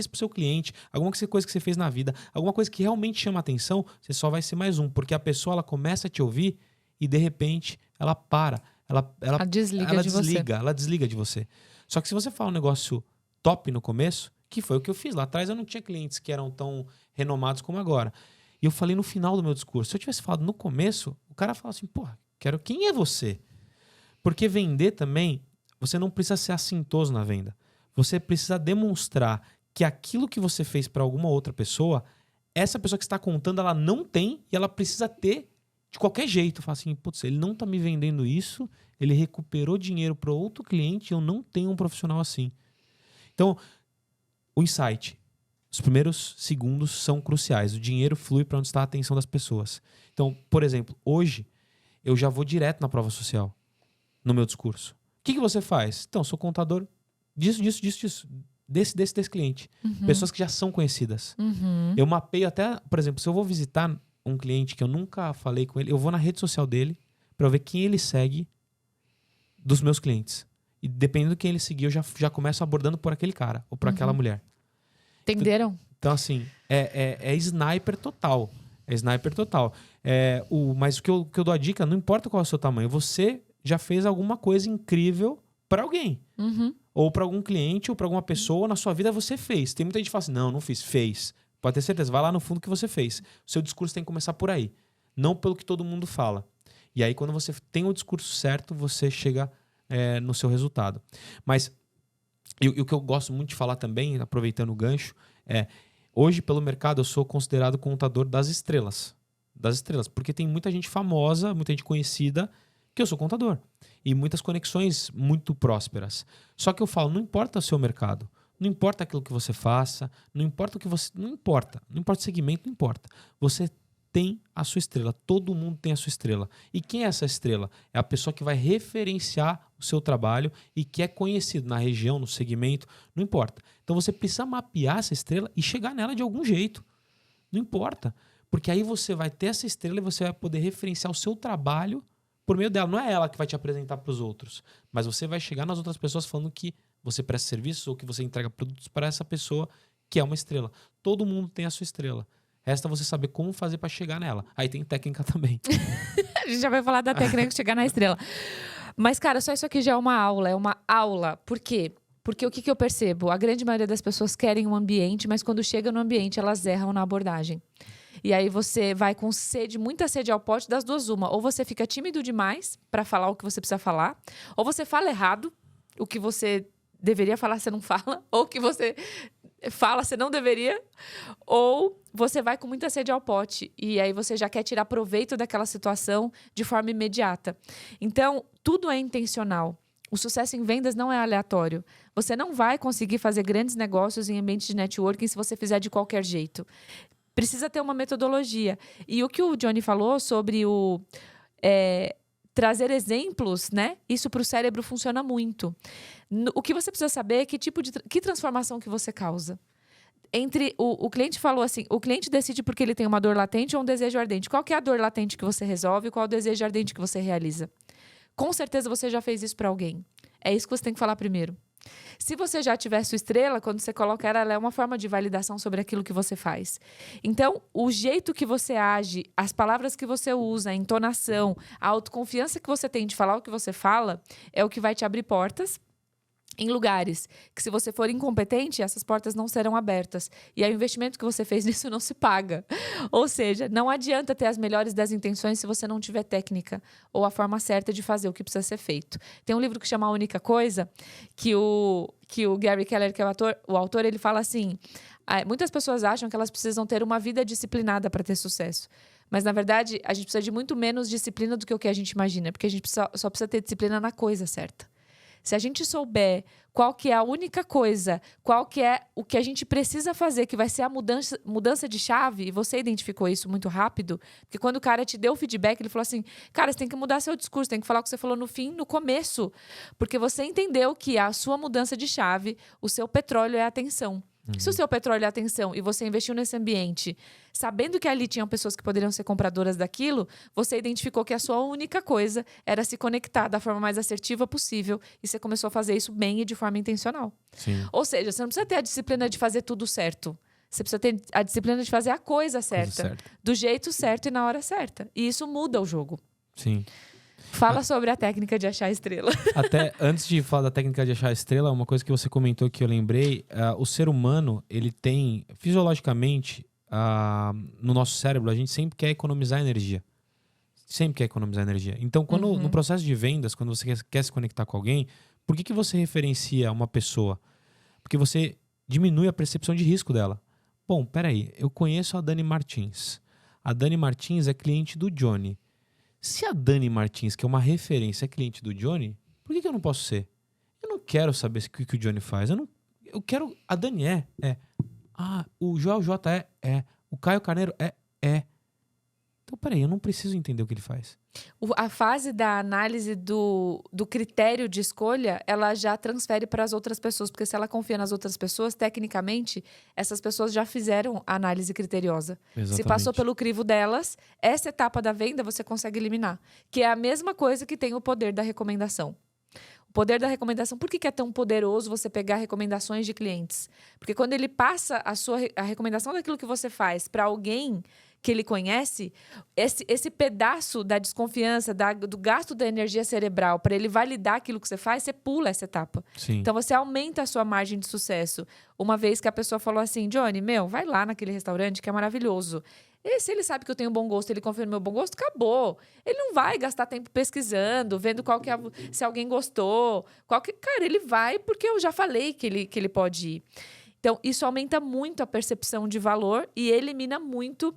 pro seu cliente, alguma coisa que você fez na vida, alguma coisa que realmente chama a atenção, você só vai ser mais um, porque a pessoa ela começa a te ouvir e de repente ela para, ela desliga de você. Só que se você fala um negócio top no começo, que foi o que eu fiz. Lá atrás eu não tinha clientes que eram tão renomados como agora. E eu falei no final do meu discurso. Se eu tivesse falado no começo, o cara fala assim, quem é você? Porque vender também, você não precisa ser assintoso na venda. Você precisa demonstrar que aquilo que você fez para alguma outra pessoa, essa pessoa que está contando, ela não tem e ela precisa ter de qualquer jeito. Fala assim, ele não está me vendendo isso, ele recuperou dinheiro para outro cliente e eu não tenho um profissional assim. Então, o insight. Os primeiros segundos são cruciais. O dinheiro flui para onde está a atenção das pessoas. Então, por exemplo, hoje eu já vou direto na prova social, no meu discurso. O que você faz? Então, sou contador disso. desse cliente. Pessoas que já são conhecidas. Eu mapeio até, por exemplo, se eu vou visitar um cliente que eu nunca falei com ele, eu vou na rede social dele para ver quem ele segue dos meus clientes. E dependendo de quem ele seguir, eu já começo abordando por aquele cara ou por aquela mulher. Entenderam? Então, assim, é sniper total. É sniper total. Mas o que eu dou a dica, não importa qual é o seu tamanho, você já fez alguma coisa incrível para alguém. Ou para algum cliente, ou para alguma pessoa, na sua vida você fez. Tem muita gente que fala assim, não fiz, fez. Pode ter certeza, vai lá no fundo que você fez. O seu discurso tem que começar por aí. Não pelo que todo mundo fala. E aí, quando você tem o discurso certo, você chega no seu resultado. Mas, e o que eu gosto muito de falar também, aproveitando o gancho, hoje, pelo mercado, eu sou considerado contador das estrelas. Das estrelas. Porque tem muita gente famosa, muita gente conhecida, que eu sou contador. E muitas conexões muito prósperas. Só que eu falo, não importa o seu mercado. Não importa aquilo que você faça. Não importa o que você... Não importa. Não importa o segmento, não importa. Você tem a sua estrela. Todo mundo tem a sua estrela. E quem é essa estrela? É a pessoa que vai referenciar o seu trabalho e que é conhecido na região, no segmento. Não importa. Então você precisa mapear essa estrela e chegar nela de algum jeito. Não importa. Porque aí você vai ter essa estrela e você vai poder referenciar o seu trabalho por meio dela. Não é ela que vai te apresentar para os outros. Mas você vai chegar nas outras pessoas falando que você presta serviços ou que você entrega produtos para essa pessoa que é uma estrela. Todo mundo tem a sua estrela. Resta você saber como fazer para chegar nela. Aí tem técnica também. A gente já vai falar da técnica de chegar na estrela. Mas, cara, só isso aqui já é uma aula. É uma aula. Por quê? Porque o que eu percebo? A grande maioria das pessoas querem um ambiente, mas quando chega no ambiente, elas erram na abordagem. E aí você vai com sede, muita sede ao pote, das duas uma. Ou você fica tímido demais para falar o que você precisa falar, ou você fala errado, o que você deveria falar, você não fala, ou o que você fala, você não deveria, ou você vai com muita sede ao pote e aí você já quer tirar proveito daquela situação de forma imediata. Então, tudo é intencional. O sucesso em vendas não é aleatório. Você não vai conseguir fazer grandes negócios em ambiente de networking se você fizer de qualquer jeito. Precisa ter uma metodologia. E o que o Johnny falou sobre trazer exemplos, né? Isso para o cérebro funciona muito. O que você precisa saber é que transformação que você causa. O cliente falou assim, o cliente decide porque ele tem uma dor latente ou um desejo ardente. Qual que é a dor latente que você resolve e qual é o desejo ardente que você realiza? Com certeza você já fez isso para alguém. É isso que você tem que falar primeiro. Se você já tiver sua estrela, quando você coloca ela é uma forma de validação sobre aquilo que você faz. Então, o jeito que você age, as palavras que você usa, a entonação, a autoconfiança que você tem de falar o que você fala, é o que vai te abrir portas em lugares que, se você for incompetente, essas portas não serão abertas. E aí o investimento que você fez nisso não se paga. Ou seja, não adianta ter as melhores das intenções se você não tiver técnica ou a forma certa de fazer o que precisa ser feito. Tem um livro que chama A Única Coisa, que o Gary Keller, que é o autor, ele fala assim, muitas pessoas acham que elas precisam ter uma vida disciplinada para ter sucesso. Mas, na verdade, a gente precisa de muito menos disciplina do que o que a gente imagina, porque a gente só precisa ter disciplina na coisa certa. Se a gente souber qual que é a única coisa, qual que é o que a gente precisa fazer, que vai ser a mudança de chave, e você identificou isso muito rápido, porque quando o cara te deu o feedback, ele falou assim, cara, você tem que mudar seu discurso, tem que falar o que você falou no fim, no começo, porque você entendeu que a sua mudança de chave, o seu petróleo é a atenção. Se o seu petróleo é atenção e você investiu nesse ambiente, sabendo que ali tinham pessoas que poderiam ser compradoras daquilo, você identificou que a sua única coisa era se conectar da forma mais assertiva possível e você começou a fazer isso bem e de forma intencional. Sim. Ou seja, você não precisa ter a disciplina de fazer tudo certo. Você precisa ter a disciplina de fazer a coisa certa. Do jeito certo e na hora certa. E isso muda o jogo. Sim. Fala sobre a técnica de achar a estrela. Até antes de falar da técnica de achar a estrela, uma coisa que você comentou que eu lembrei, o ser humano, ele tem, fisiologicamente, no nosso cérebro, a gente sempre quer economizar energia. Sempre quer economizar energia. Então, quando no processo de vendas, quando você quer se conectar com alguém, por que você referencia uma pessoa? Porque você diminui a percepção de risco dela. Bom, peraí, eu conheço a Dani Martins. A Dani Martins é cliente do Johnny. Se a Dani Martins, que é uma referência, é cliente do Johnny, por que eu não posso ser? Eu não quero saber o que o Johnny faz. Eu quero... A Dani é. O Joel J é. O Caio Carneiro é. Então Então, peraí, eu não preciso entender o que ele faz. A fase da análise do critério de escolha, ela já transfere para as outras pessoas. Porque se ela confia nas outras pessoas, tecnicamente, essas pessoas já fizeram a análise criteriosa. Exatamente. Se passou pelo crivo delas, essa etapa da venda você consegue eliminar. Que é a mesma coisa que tem o poder da recomendação. O poder da recomendação, por que é tão poderoso você pegar recomendações de clientes? Porque quando ele passa a recomendação daquilo que você faz para alguém que ele conhece, esse pedaço da desconfiança, do gasto da energia cerebral para ele validar aquilo que você faz, você pula essa etapa. Sim. Então, você aumenta a sua margem de sucesso. Uma vez que a pessoa falou assim, Johnny, vai lá naquele restaurante que é maravilhoso. E se ele sabe que eu tenho bom gosto, ele confia no meu bom gosto, acabou. Ele não vai gastar tempo pesquisando, vendo se alguém gostou. Cara, ele vai porque eu já falei que ele pode ir. Então, isso aumenta muito a percepção de valor e elimina muito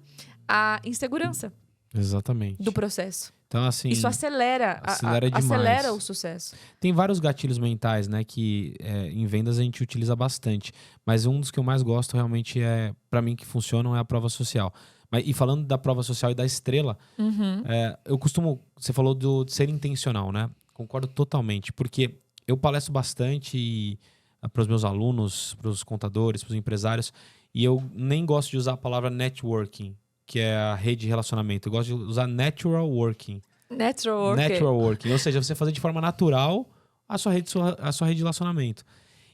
a insegurança. Exatamente. Do processo. Então, assim... Isso acelera demais. Acelera o sucesso. Tem vários gatilhos mentais, né? Que em vendas a gente utiliza bastante. Mas um dos que eu mais gosto realmente para mim, que funcionam, é a prova social. E falando da prova social e da estrela, eu costumo... Você falou de ser intencional, né? Concordo totalmente. Porque eu palestro bastante para os meus alunos, para os contadores, para os empresários. E eu nem gosto de usar a palavra networking, que é a rede de relacionamento. Eu gosto de usar natural working. Natural working. Ou seja, você fazer de forma natural a sua rede de relacionamento.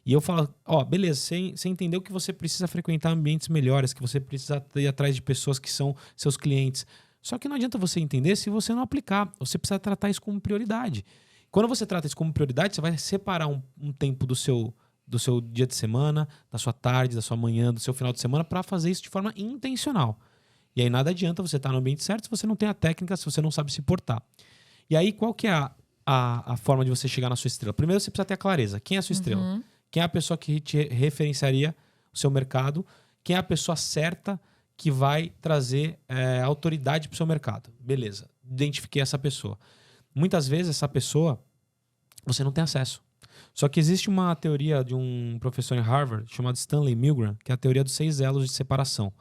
E eu falo, beleza, você entendeu que você precisa frequentar ambientes melhores, que você precisa ir atrás de pessoas que são seus clientes. Só que não adianta você entender se você não aplicar. Você precisa tratar isso como prioridade. Quando você trata isso como prioridade, você vai separar um tempo do seu dia de semana, da sua tarde, da sua manhã, do seu final de semana, para fazer isso de forma intencional. E aí nada adianta você estar no ambiente certo se você não tem a técnica, se você não sabe se portar. E aí qual que é a forma de você chegar na sua estrela? Primeiro você precisa ter a clareza. Quem é a sua estrela? Quem é a pessoa que te referenciaria o seu mercado? Quem é a pessoa certa que vai trazer autoridade para o seu mercado? Beleza, identifiquei essa pessoa. Muitas vezes essa pessoa você não tem acesso. Só que existe uma teoria de um professor em Harvard chamado Stanley Milgram, que é a teoria dos 6 elos de separação.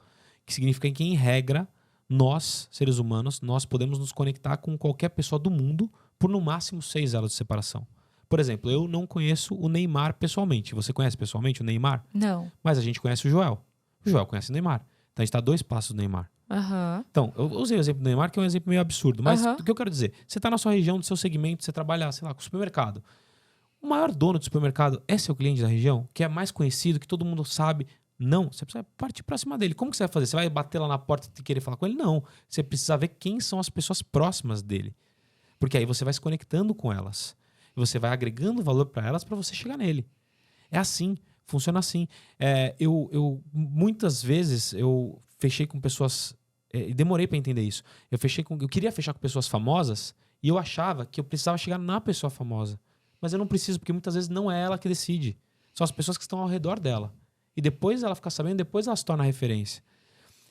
Que significa que, em regra, nós, seres humanos, nós podemos nos conectar com qualquer pessoa do mundo por no máximo 6 elos de separação. Por exemplo, eu não conheço o Neymar pessoalmente. Você conhece pessoalmente o Neymar? Não. Mas a gente conhece o Joel. O Joel conhece o Neymar. Então a gente está a 2 passos do Neymar. Então, eu usei o exemplo do Neymar, que é um exemplo meio absurdo. Mas o que eu quero dizer? Você está na sua região, no seu segmento, você trabalha, sei lá, com supermercado. O maior dono do supermercado é seu cliente da região, que é mais conhecido, que todo mundo sabe. Não, você precisa partir pra cima dele. Como que você vai fazer? Você vai bater lá na porta e querer falar com ele? Não. Você precisa ver quem são as pessoas próximas dele. Porque aí você vai se conectando com elas. E você vai agregando valor para elas para você chegar nele. É assim, funciona assim. Muitas vezes eu fechei com pessoas... e demorei para entender isso. Eu queria fechar com pessoas famosas e eu achava que eu precisava chegar na pessoa famosa. Mas eu não preciso, porque muitas vezes não é ela que decide. São as pessoas que estão ao redor dela. E depois ela fica sabendo, depois ela se torna referência.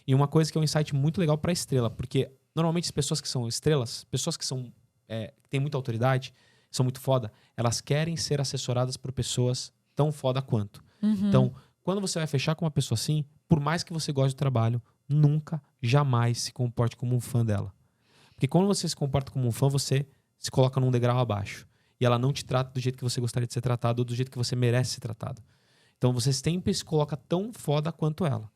E uma coisa que é um insight muito legal para a estrela, porque normalmente as pessoas que são estrelas, pessoas que têm muita autoridade, são muito foda, elas querem ser assessoradas por pessoas tão foda quanto. Então, quando você vai fechar com uma pessoa assim, por mais que você goste do trabalho, nunca, jamais se comporte como um fã dela. Porque quando você se comporta como um fã, você se coloca num degrau abaixo. E ela não te trata do jeito que você gostaria de ser tratado ou do jeito que você merece ser tratado. Então você sempre se coloca tão foda quanto ela.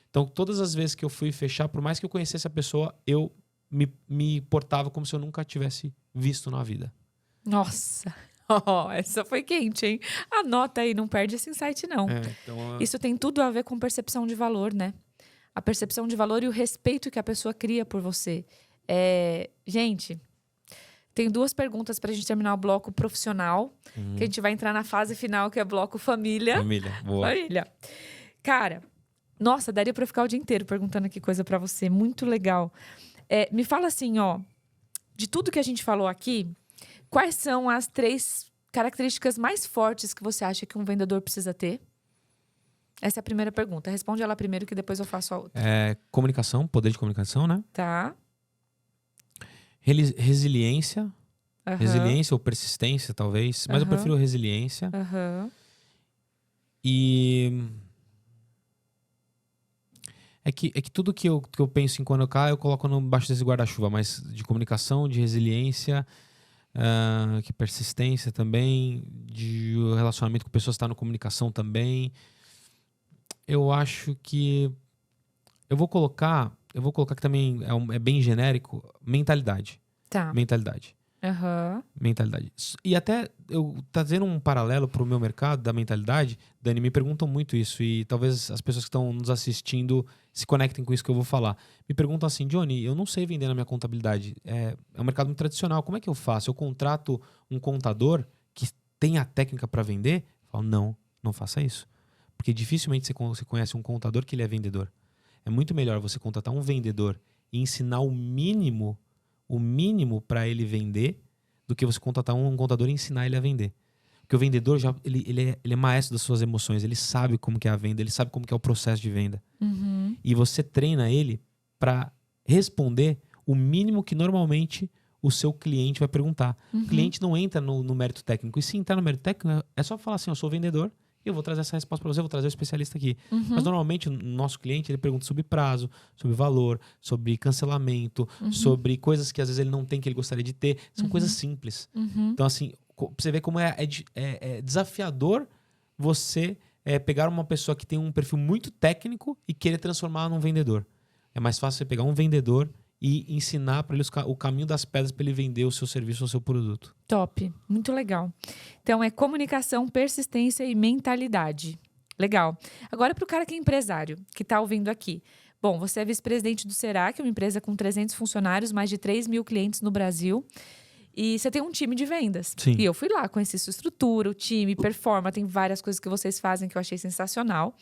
Então todas as vezes que eu fui fechar, por mais que eu conhecesse a pessoa, eu me portava como se eu nunca tivesse visto na vida. Nossa, essa foi quente, hein? Anota aí, não perde esse insight não. Isso tem tudo a ver com percepção de valor, né? A percepção de valor e o respeito que a pessoa cria por você. Gente... Tem 2 perguntas pra gente terminar o bloco profissional, que a gente vai entrar na fase final, que é bloco família. Família, boa. Família. Cara, nossa, daria pra ficar o dia inteiro perguntando aqui coisa pra você. Muito legal. Me fala assim, de tudo que a gente falou aqui, quais são as 3 características mais fortes que você acha que um vendedor precisa ter? Essa é a primeira pergunta. Responde ela primeiro, que depois eu faço a outra. Comunicação, poder de comunicação, né? Tá. Resiliência. Resiliência ou persistência, talvez. Mas eu prefiro resiliência. E É que tudo que eu penso em quando eu coloco embaixo desse guarda-chuva, mas de comunicação, de resiliência, que persistência também, de relacionamento com pessoas que estão no comunicação também. Eu acho que eu vou colocar que também é bem genérico, mentalidade. Tá. Mentalidade. Aham. Mentalidade. E até eu trazendo um paralelo para o meu mercado da mentalidade, Dani, me perguntam muito isso e talvez as pessoas que estão nos assistindo se conectem com isso que eu vou falar. Me perguntam assim, Johnny, eu não sei vender na minha contabilidade. É um mercado muito tradicional. Como é que eu faço? Eu contrato um contador que tem a técnica para vender? Eu falo, não faça isso. Porque dificilmente você conhece um contador que ele é vendedor. É muito melhor você contratar um vendedor e ensinar o mínimo para ele vender do que você contratar um contador e ensinar ele a vender. Porque o vendedor ele é maestro das suas emoções, ele sabe como que é a venda, ele sabe como que é o processo de venda. Uhum. E você treina ele para responder o mínimo que normalmente o seu cliente vai perguntar. Uhum. O cliente não entra no mérito técnico. E se entrar no mérito técnico, é só falar assim, eu sou vendedor, eu vou trazer essa resposta para você, eu vou trazer o especialista aqui. Uhum. Mas normalmente o nosso cliente ele pergunta sobre prazo, sobre valor, sobre cancelamento, sobre coisas que às vezes ele não tem que ele gostaria de ter. São coisas simples. Uhum. Então assim, você vê como é desafiador você pegar uma pessoa que tem um perfil muito técnico e querer transformar num vendedor. É mais fácil você pegar um vendedor e ensinar para ele o caminho das pedras para ele vender o seu serviço ou o seu produto. Top, muito legal. Então é comunicação, persistência e mentalidade. Legal. Agora para o cara que é empresário, que está ouvindo aqui. Bom, você é vice-presidente do Serac, uma empresa com 300 funcionários, mais de 3 mil clientes no Brasil. E você tem um time de vendas. Sim. E eu fui lá, conheci sua estrutura, o time, performa, tem várias coisas que vocês fazem que eu achei sensacional.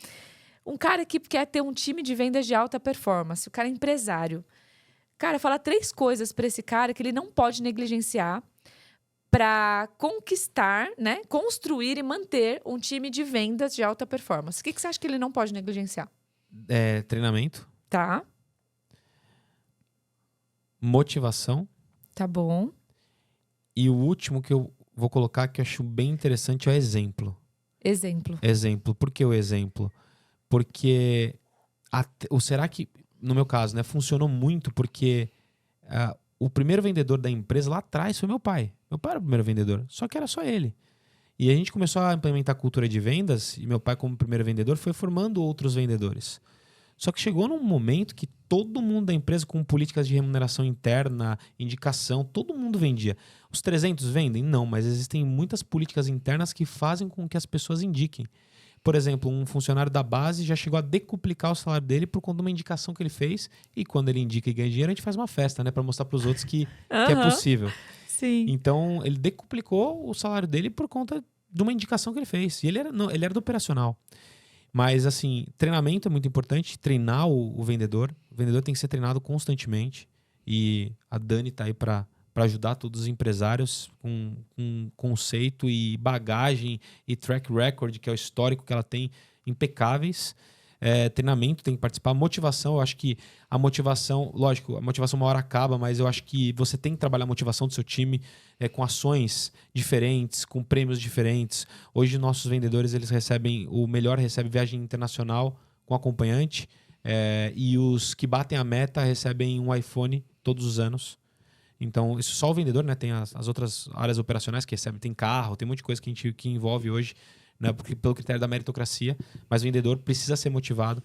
Um cara que quer ter um time de vendas de alta performance, o cara é empresário. Cara, fala 3 coisas para esse cara que ele não pode negligenciar para conquistar, né, construir e manter um time de vendas de alta performance. O que você acha que ele não pode negligenciar? Treinamento. Tá. Motivação. Tá bom. E o último que eu vou colocar que eu acho bem interessante é o exemplo. Exemplo. Exemplo. Por que o exemplo? Porque será que, no meu caso, né, funcionou muito porque o primeiro vendedor da empresa lá atrás foi meu pai. Meu pai era o primeiro vendedor, só que era só ele. E a gente começou a implementar a cultura de vendas e meu pai, como primeiro vendedor, foi formando outros vendedores. Só que chegou num momento que todo mundo da empresa, com políticas de remuneração interna, indicação, todo mundo vendia. Os 300 vendem? Não, mas existem muitas políticas internas que fazem com que as pessoas indiquem. Por exemplo, um funcionário da base já chegou a decuplicar o salário dele por conta de uma indicação que ele fez. E quando ele indica e ganha dinheiro, a gente faz uma festa, né? Para mostrar para os outros que é possível. Sim. Então, ele decuplicou o salário dele por conta de uma indicação que ele fez. E ele era do operacional. Mas, assim, treinamento é muito importante. Treinar o vendedor. O vendedor tem que ser treinado constantemente. E a Dani tá aí para ajudar todos os empresários com conceito e bagagem e track record, que é o histórico que ela tem, impecáveis. Treinamento, tem que participar. Motivação, eu acho que a motivação, lógico, a motivação uma hora acaba, mas eu acho que você tem que trabalhar a motivação do seu time com ações diferentes, com prêmios diferentes. Hoje, nossos vendedores, eles recebem, o melhor recebe viagem internacional com acompanhante, e os que batem a meta recebem um iPhone todos os anos. Então, isso só o vendedor, né? Tem as outras áreas operacionais que recebem, tem carro, tem um monte de coisa que envolve hoje, né, porque, pelo critério da meritocracia, mas o vendedor precisa ser motivado,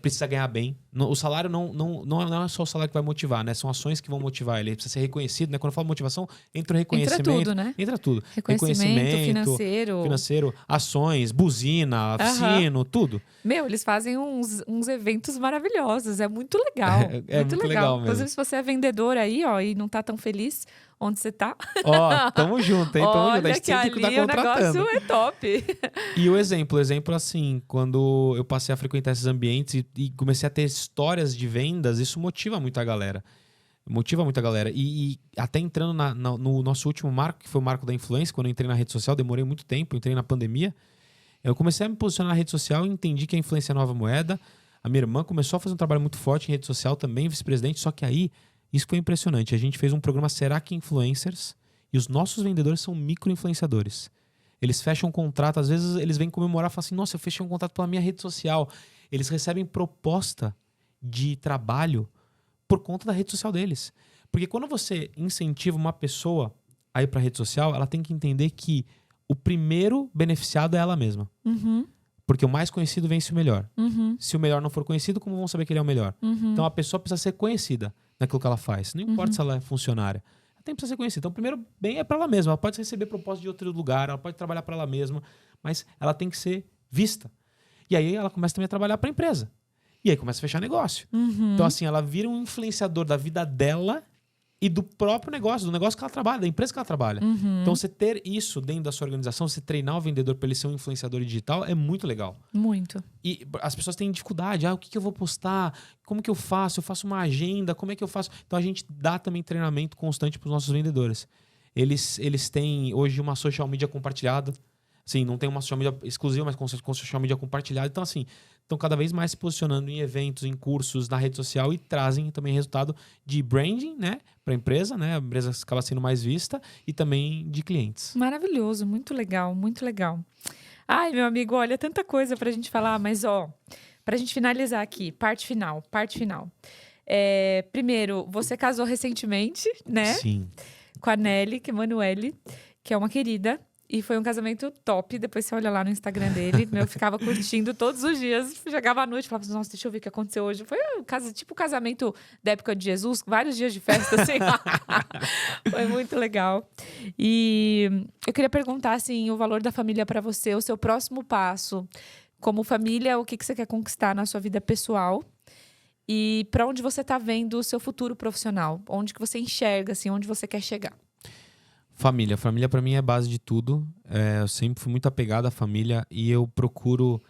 precisa ganhar bem. O salário não é só o salário que vai motivar, né? São ações que vão motivar ele. Ele precisa ser reconhecido, né? Quando eu falo motivação, entra o reconhecimento. Entra tudo, né? Entra tudo. Reconhecimento financeiro, ações, buzina, sino, tudo. Meu, eles fazem uns eventos maravilhosos. É muito legal. Muito legal mesmo. Inclusive, se você é vendedor aí, ó, e não tá tão feliz onde você tá. Ó, tamo junto, hein? Tamo junto. A gente sempre tá contratando. O negócio é top. E o exemplo assim, quando eu passei a frequentar esses ambientes e comecei a ter histórias de vendas, isso motiva muito a galera. E até entrando no nosso último marco, que foi o marco da influência, quando eu entrei na rede social, demorei muito tempo, eu entrei na pandemia. Eu comecei a me posicionar na rede social e entendi que a influência é a nova moeda. A minha irmã começou a fazer um trabalho muito forte em rede social também, vice-presidente, só que aí, isso foi impressionante. A gente fez um programa Serac Influencers e os nossos vendedores são micro-influenciadores. Eles fecham um contrato, às vezes eles vêm comemorar e falam assim, nossa, eu fechei um contrato pela minha rede social. Eles recebem proposta de trabalho por conta da rede social deles. Porque quando você incentiva uma pessoa a ir para a rede social, ela tem que entender que o primeiro beneficiado é ela mesma. Porque o mais conhecido vence o melhor. Se o melhor não for conhecido, como vão saber que ele é o melhor? Então a pessoa precisa ser conhecida naquilo que ela faz. Não importa se ela é funcionária. Ela tem que ser conhecida. Então o primeiro bem é para ela mesma. Ela pode receber proposta de outro lugar, ela pode trabalhar para ela mesma, mas ela tem que ser vista. E aí ela começa também a trabalhar para a empresa. E aí começa a fechar negócio. Então assim, ela vira um influenciador da vida dela e do próprio negócio, do negócio que ela trabalha, da empresa que ela trabalha. Então, você ter isso dentro da sua organização, você treinar o vendedor para ele ser um influenciador digital é muito legal. Muito. E as pessoas têm dificuldade. O que eu vou postar? Como que eu faço? Eu faço uma agenda? Como é que eu faço? Então, a gente dá também treinamento constante para os nossos vendedores. Eles têm hoje uma social media compartilhada. Sim, não tem uma social media exclusiva, mas com social media compartilhada. Então, assim, estão cada vez mais se posicionando em eventos, em cursos, na rede social e trazem também resultado de branding, né, para a empresa, né? A empresa acaba sendo mais vista e também de clientes. Maravilhoso, muito legal, muito legal. Ai, meu amigo, olha, tanta coisa pra gente falar, mas pra gente finalizar aqui, parte final. Primeiro, você casou recentemente, né? Sim. Com a Nelly, que é Emanuele, que é uma querida. E foi um casamento top. Depois você olha lá no Instagram dele. Eu ficava curtindo todos os dias. Chegava à noite e falava assim, nossa, deixa eu ver o que aconteceu hoje. Foi tipo o casamento da época de Jesus. Vários dias de festa, assim. Foi muito legal. E eu queria perguntar, assim, o valor da família para você. O seu próximo passo. Como família, o que você quer conquistar na sua vida pessoal? E para onde você está vendo o seu futuro profissional? Onde que você enxerga, assim, onde você quer chegar? Família. Família para mim é base de tudo. Eu sempre fui muito apegado à família e eu procuro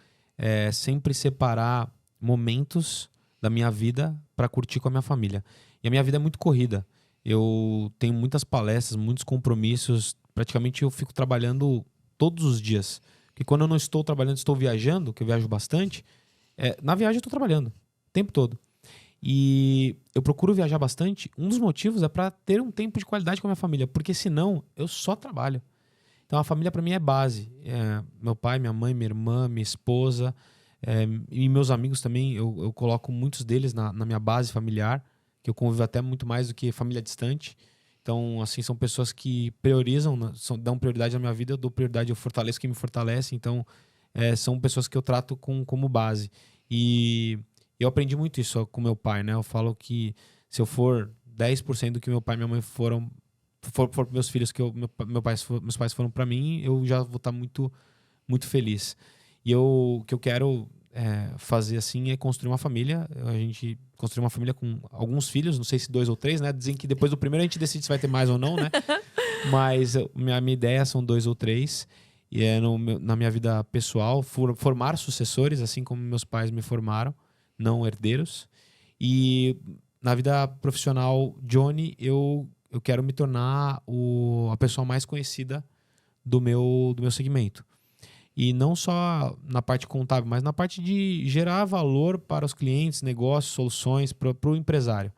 sempre separar momentos da minha vida para curtir com a minha família. E a minha vida é muito corrida. Eu tenho muitas palestras, muitos compromissos. Praticamente eu fico trabalhando todos os dias. Porque quando eu não estou trabalhando, estou viajando, que eu viajo bastante, na viagem eu estou trabalhando o tempo todo. E eu procuro viajar bastante. Um dos motivos é para ter um tempo de qualidade com a minha família, porque senão eu só trabalho. Então a família para mim é base. Meu pai, minha mãe, minha irmã, minha esposa e meus amigos também. Eu coloco muitos deles na minha base familiar, que eu convivo até muito mais do que família distante. Então, assim, são pessoas que priorizam, dão prioridade na minha vida, eu dou prioridade, eu fortaleço quem me fortalece. Então, são pessoas que eu trato como base. E eu aprendi muito isso com meu pai, né? Eu falo que se eu for 10% do que meu pai e minha mãe for para meus filhos, que meus pais foram para mim, eu já vou estar muito, muito feliz. E o que eu quero fazer assim é construir uma família. A gente construir uma família com alguns filhos, não sei se 2 ou 3, né? Dizem que depois do primeiro a gente decide se vai ter mais ou não, né? Mas minha ideia são 2 ou 3. E na minha vida pessoal, formar sucessores, assim como meus pais me formaram, não herdeiros. E na vida profissional, Johnny, eu quero me tornar a pessoa mais conhecida do meu segmento. E não só na parte contábil, mas na parte de gerar valor para os clientes, negócios, soluções, para o empresário.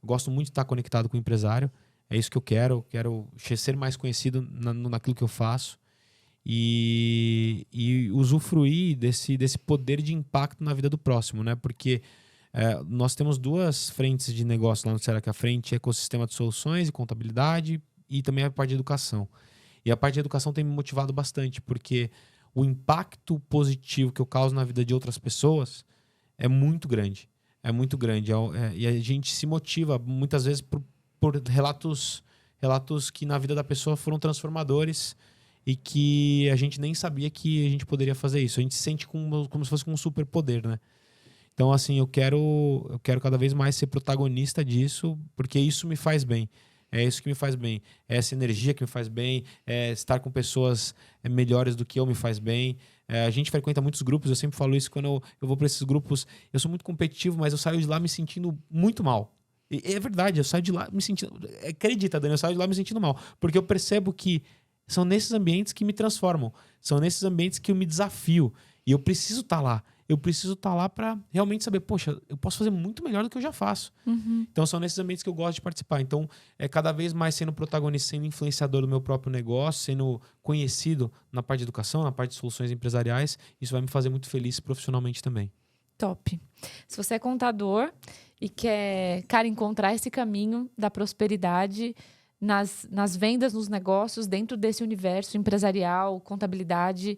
Eu gosto muito de estar conectado com o empresário. É isso que eu quero. Eu quero ser mais conhecido naquilo que eu faço. E usufruir desse poder de impacto na vida do próximo, né? Porque nós temos 2 frentes de negócio lá no Será que a frente é ecossistema de soluções e contabilidade e também a parte de educação. E a parte de educação tem me motivado bastante, porque o impacto positivo que eu causo na vida de outras pessoas é muito grande. É muito grande. E a gente se motiva muitas vezes por relatos que na vida da pessoa foram transformadores e que a gente nem sabia que a gente poderia fazer isso. A gente se sente como se fosse um superpoder, né? Então, assim, eu quero cada vez mais ser protagonista disso, porque isso me faz bem. É isso que me faz bem. É essa energia que me faz bem. É estar com pessoas melhores do que eu me faz bem. A gente frequenta muitos grupos. Eu sempre falo isso quando eu vou para esses grupos. Eu sou muito competitivo, mas eu saio de lá me sentindo muito mal. E é verdade, eu saio de lá me sentindo... Acredita, Dani, eu saio de lá me sentindo mal. Porque eu percebo que são nesses ambientes que me transformam. São nesses ambientes que eu me desafio. E eu preciso estar lá. Eu preciso estar lá para realmente saber, poxa, eu posso fazer muito melhor do que eu já faço. Então são nesses ambientes que eu gosto de participar. Então cada vez mais sendo protagonista, sendo influenciador do meu próprio negócio, sendo conhecido na parte de educação, na parte de soluções empresariais, isso vai me fazer muito feliz profissionalmente também. top. Se você é contador e quer, cara, encontrar esse caminho da prosperidade nas vendas, nos negócios, dentro desse universo empresarial, contabilidade,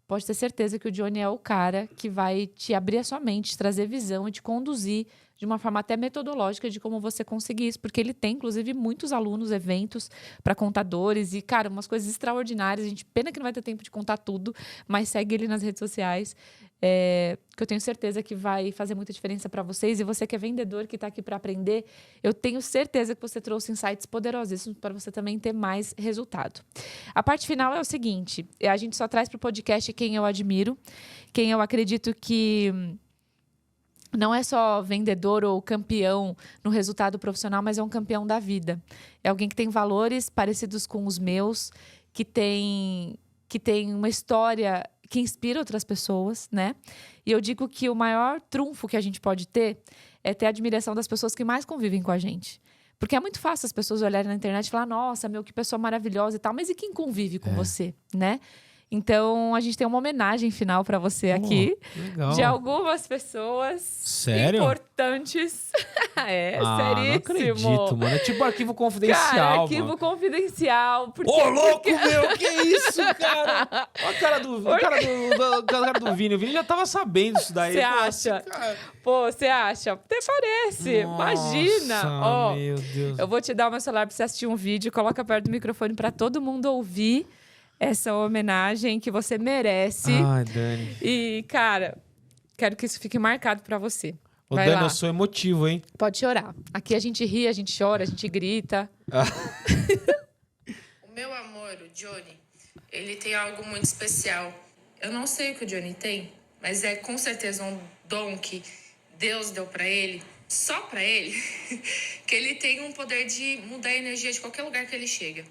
pode ter certeza que o Johnny é o cara que vai te abrir a sua mente, te trazer visão e te conduzir de uma forma até metodológica de como você conseguir isso. Porque ele tem, inclusive, muitos alunos, eventos para contadores e, cara, umas coisas extraordinárias. A gente, pena que não vai ter tempo de contar tudo, mas segue ele nas redes sociais, que eu tenho certeza que vai fazer muita diferença para vocês. E você que é vendedor, que está aqui para aprender, eu tenho certeza que você trouxe insights poderosíssimos para você também ter mais resultado. A parte final é o seguinte, a gente só traz para o podcast quem eu admiro, quem eu acredito que não é só vendedor ou campeão no resultado profissional, mas é um campeão da vida. É alguém que tem valores parecidos com os meus, que tem uma história que inspira outras pessoas, né? E eu digo que o maior trunfo que a gente pode ter é ter a admiração das pessoas que mais convivem com a gente. Porque é muito fácil as pessoas olharem na internet e falar, nossa, que pessoa maravilhosa e tal, mas e quem convive com você, né? Então, a gente tem uma homenagem final para você aqui. Legal. De algumas pessoas importantes. Seríssimo. Não acredito, mano. É tipo arquivo confidencial, cara, arquivo confidencial. Ô, louco, meu! Que isso, cara? Olha a cara do Vini. O Vini já tava sabendo isso daí. Você acha? Você acha? Até parece. Nossa, imagina. Meu Deus. Eu vou te dar o meu celular pra você assistir um vídeo. Coloca perto do microfone pra todo mundo ouvir essa homenagem que você merece. Ai, Dani. E, cara, quero que isso fique marcado pra você. Ô, Vai Dani, lá. eu sou emotivo, hein? Pode chorar. Aqui a gente ri, a gente chora, a gente grita. O meu amor, o Johnny, ele tem algo muito especial. Eu não sei o que o Johnny tem, mas é com certeza um dom que Deus deu pra ele, só pra ele, que ele tem um poder de mudar a energia de qualquer lugar que ele chega.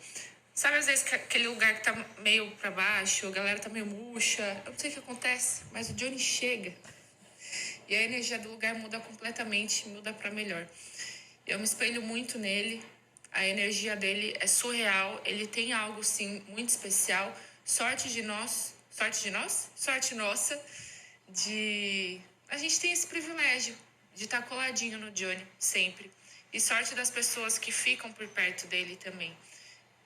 Sabe, às vezes, aquele lugar que tá meio pra baixo, a galera tá meio murcha, eu não sei o que acontece, mas o Johnny chega e a energia do lugar muda completamente, muda pra melhor. Eu me espelho muito nele, a energia dele é surreal, ele tem algo, sim, muito especial. Sorte nossa, a gente tem esse privilégio de estar coladinho no Johnny, sempre. E sorte das pessoas que ficam por perto dele também.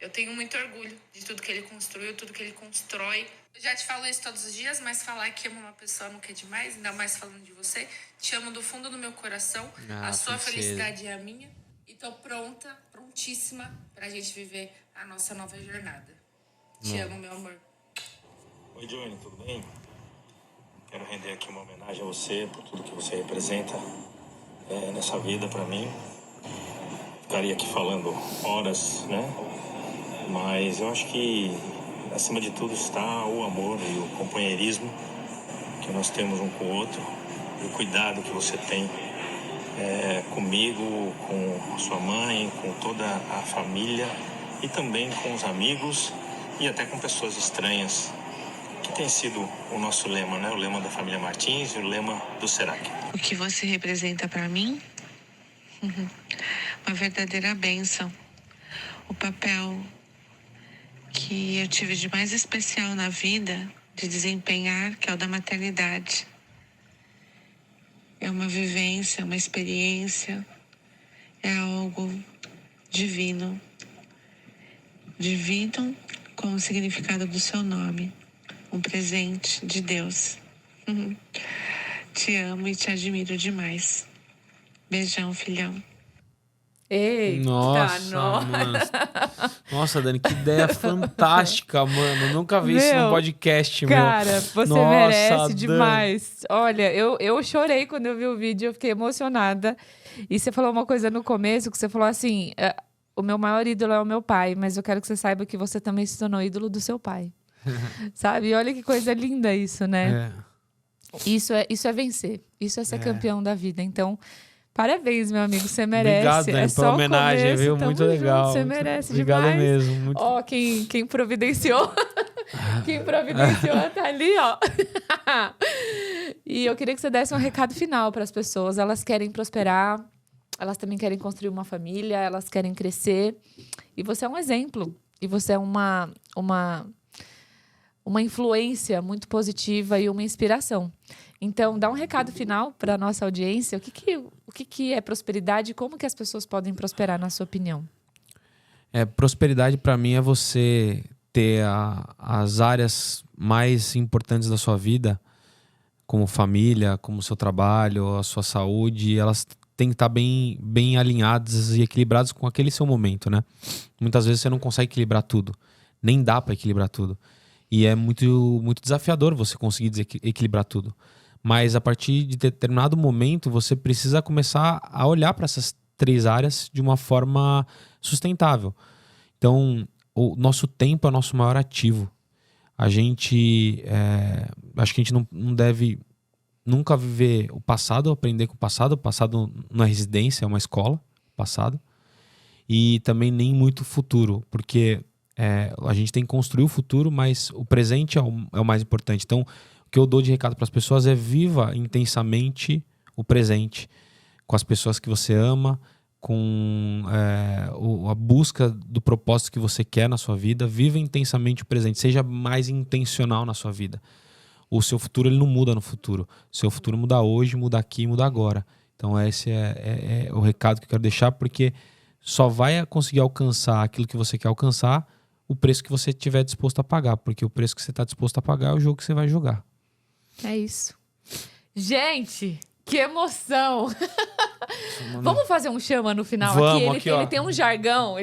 Eu tenho muito orgulho de tudo que ele construiu, tudo que ele constrói. Eu já te falo isso todos os dias, mas falar que amo uma pessoa nunca é demais, ainda mais falando de você. Te amo do fundo do meu coração. A sua felicidade é a minha. E tô prontíssima pra gente viver a nossa nova jornada. Te amo, meu amor. Oi, Johnny, tudo bem? Quero render aqui uma homenagem a você por tudo que você representa nessa vida pra mim. Ficaria aqui falando horas, né? Mas eu acho que, acima de tudo, está o amor e o companheirismo que nós temos um com o outro. E o cuidado que você tem comigo, com a sua mãe, com toda a família e também com os amigos e até com pessoas estranhas, que tem sido o nosso lema, né? O lema da família Martins e o lema do Serac. O que você representa para mim? Uma verdadeira bênção. O papel que eu tive de mais especial na vida de desempenhar, que é o da maternidade. É uma vivência, uma experiência, é algo divino. Divino com o significado do seu nome. Um presente de Deus. Te amo e te admiro demais. Beijão, filhão. Eita, Mano. Nossa, Dani, que ideia fantástica, mano. Nunca vi isso no podcast, cara, você Nossa, merece Dani. demais. Olha, eu chorei quando eu vi o vídeo, eu fiquei emocionada. E você falou uma coisa no começo, que você falou assim, o meu maior ídolo é o meu pai, mas eu quero que você saiba que você também se tornou ídolo do seu pai. Sabe? E olha que coisa linda isso, né? Isso é vencer. Isso é ser campeão da vida. Então, parabéns, meu amigo. Você merece. Obrigado, Dani, pela homenagem, começo, viu? Muito legal. Você merece obrigado demais. Mesmo. Muito... Ó, quem providenciou. Quem providenciou tá ali, ó. E eu queria que você desse um recado final para as pessoas. Elas querem prosperar, elas também querem construir uma família, elas querem crescer. E você é um exemplo. E você é uma influência muito positiva e uma inspiração. Então, dá um recado final para a nossa audiência. O que é prosperidade e como que as pessoas podem prosperar, na sua opinião? Prosperidade para mim é você ter as áreas mais importantes da sua vida, como família, como seu trabalho, a sua saúde, elas têm que estar bem alinhadas e equilibradas com aquele seu momento, né? Muitas vezes você não consegue equilibrar tudo, nem dá para equilibrar tudo. E é muito, muito desafiador você conseguir equilibrar tudo. Mas a partir de determinado momento, você precisa começar a olhar para essas 3 áreas de uma forma sustentável. Então, o nosso tempo é o nosso maior ativo. Acho que a gente não deve nunca viver o passado, aprender com o passado. O passado não é residência, é uma escola, o passado. E também nem muito o futuro, porque a gente tem que construir o futuro, mas o presente é o mais importante. Então, o que eu dou de recado para as pessoas é: viva intensamente o presente, com as pessoas que você ama, com a busca do propósito que você quer na sua vida. Viva intensamente o presente, seja mais intencional na sua vida. O seu futuro ele não muda no futuro. O seu futuro muda hoje, muda aqui, muda agora. Então esse é o recado que eu quero deixar, porque só vai conseguir alcançar aquilo que você quer alcançar o preço que você estiver disposto a pagar, porque o preço que você está disposto a pagar é o jogo que você vai jogar. É isso. Gente, que emoção! Vamos fazer um chama no final? Vamos, ele tem um jargão.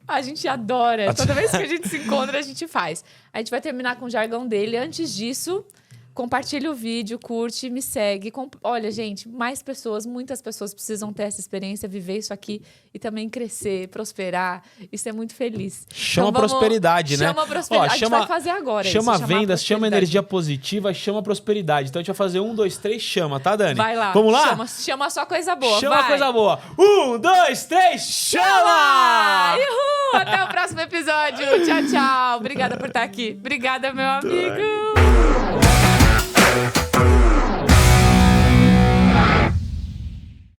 A gente adora. Toda vez que a gente se encontra, a gente faz. A gente vai terminar com o jargão dele. Antes disso, compartilha o vídeo, curte, me segue. Olha, gente, muitas pessoas precisam ter essa experiência, viver isso aqui e também crescer, prosperar e ser muito feliz. Chama então, prosperidade, né? Chama prosperidade. A gente vai fazer agora. Chama vendas, chama energia positiva, chama prosperidade. Então a gente vai fazer 1, 2, 3, chama, tá, Dani? Vai lá. Vamos lá? Chama só coisa boa. Chama coisa boa. 1, 2, 3, chama! Uhul! Até o próximo episódio. Tchau, tchau. Obrigada por estar aqui. Obrigada, meu amigo.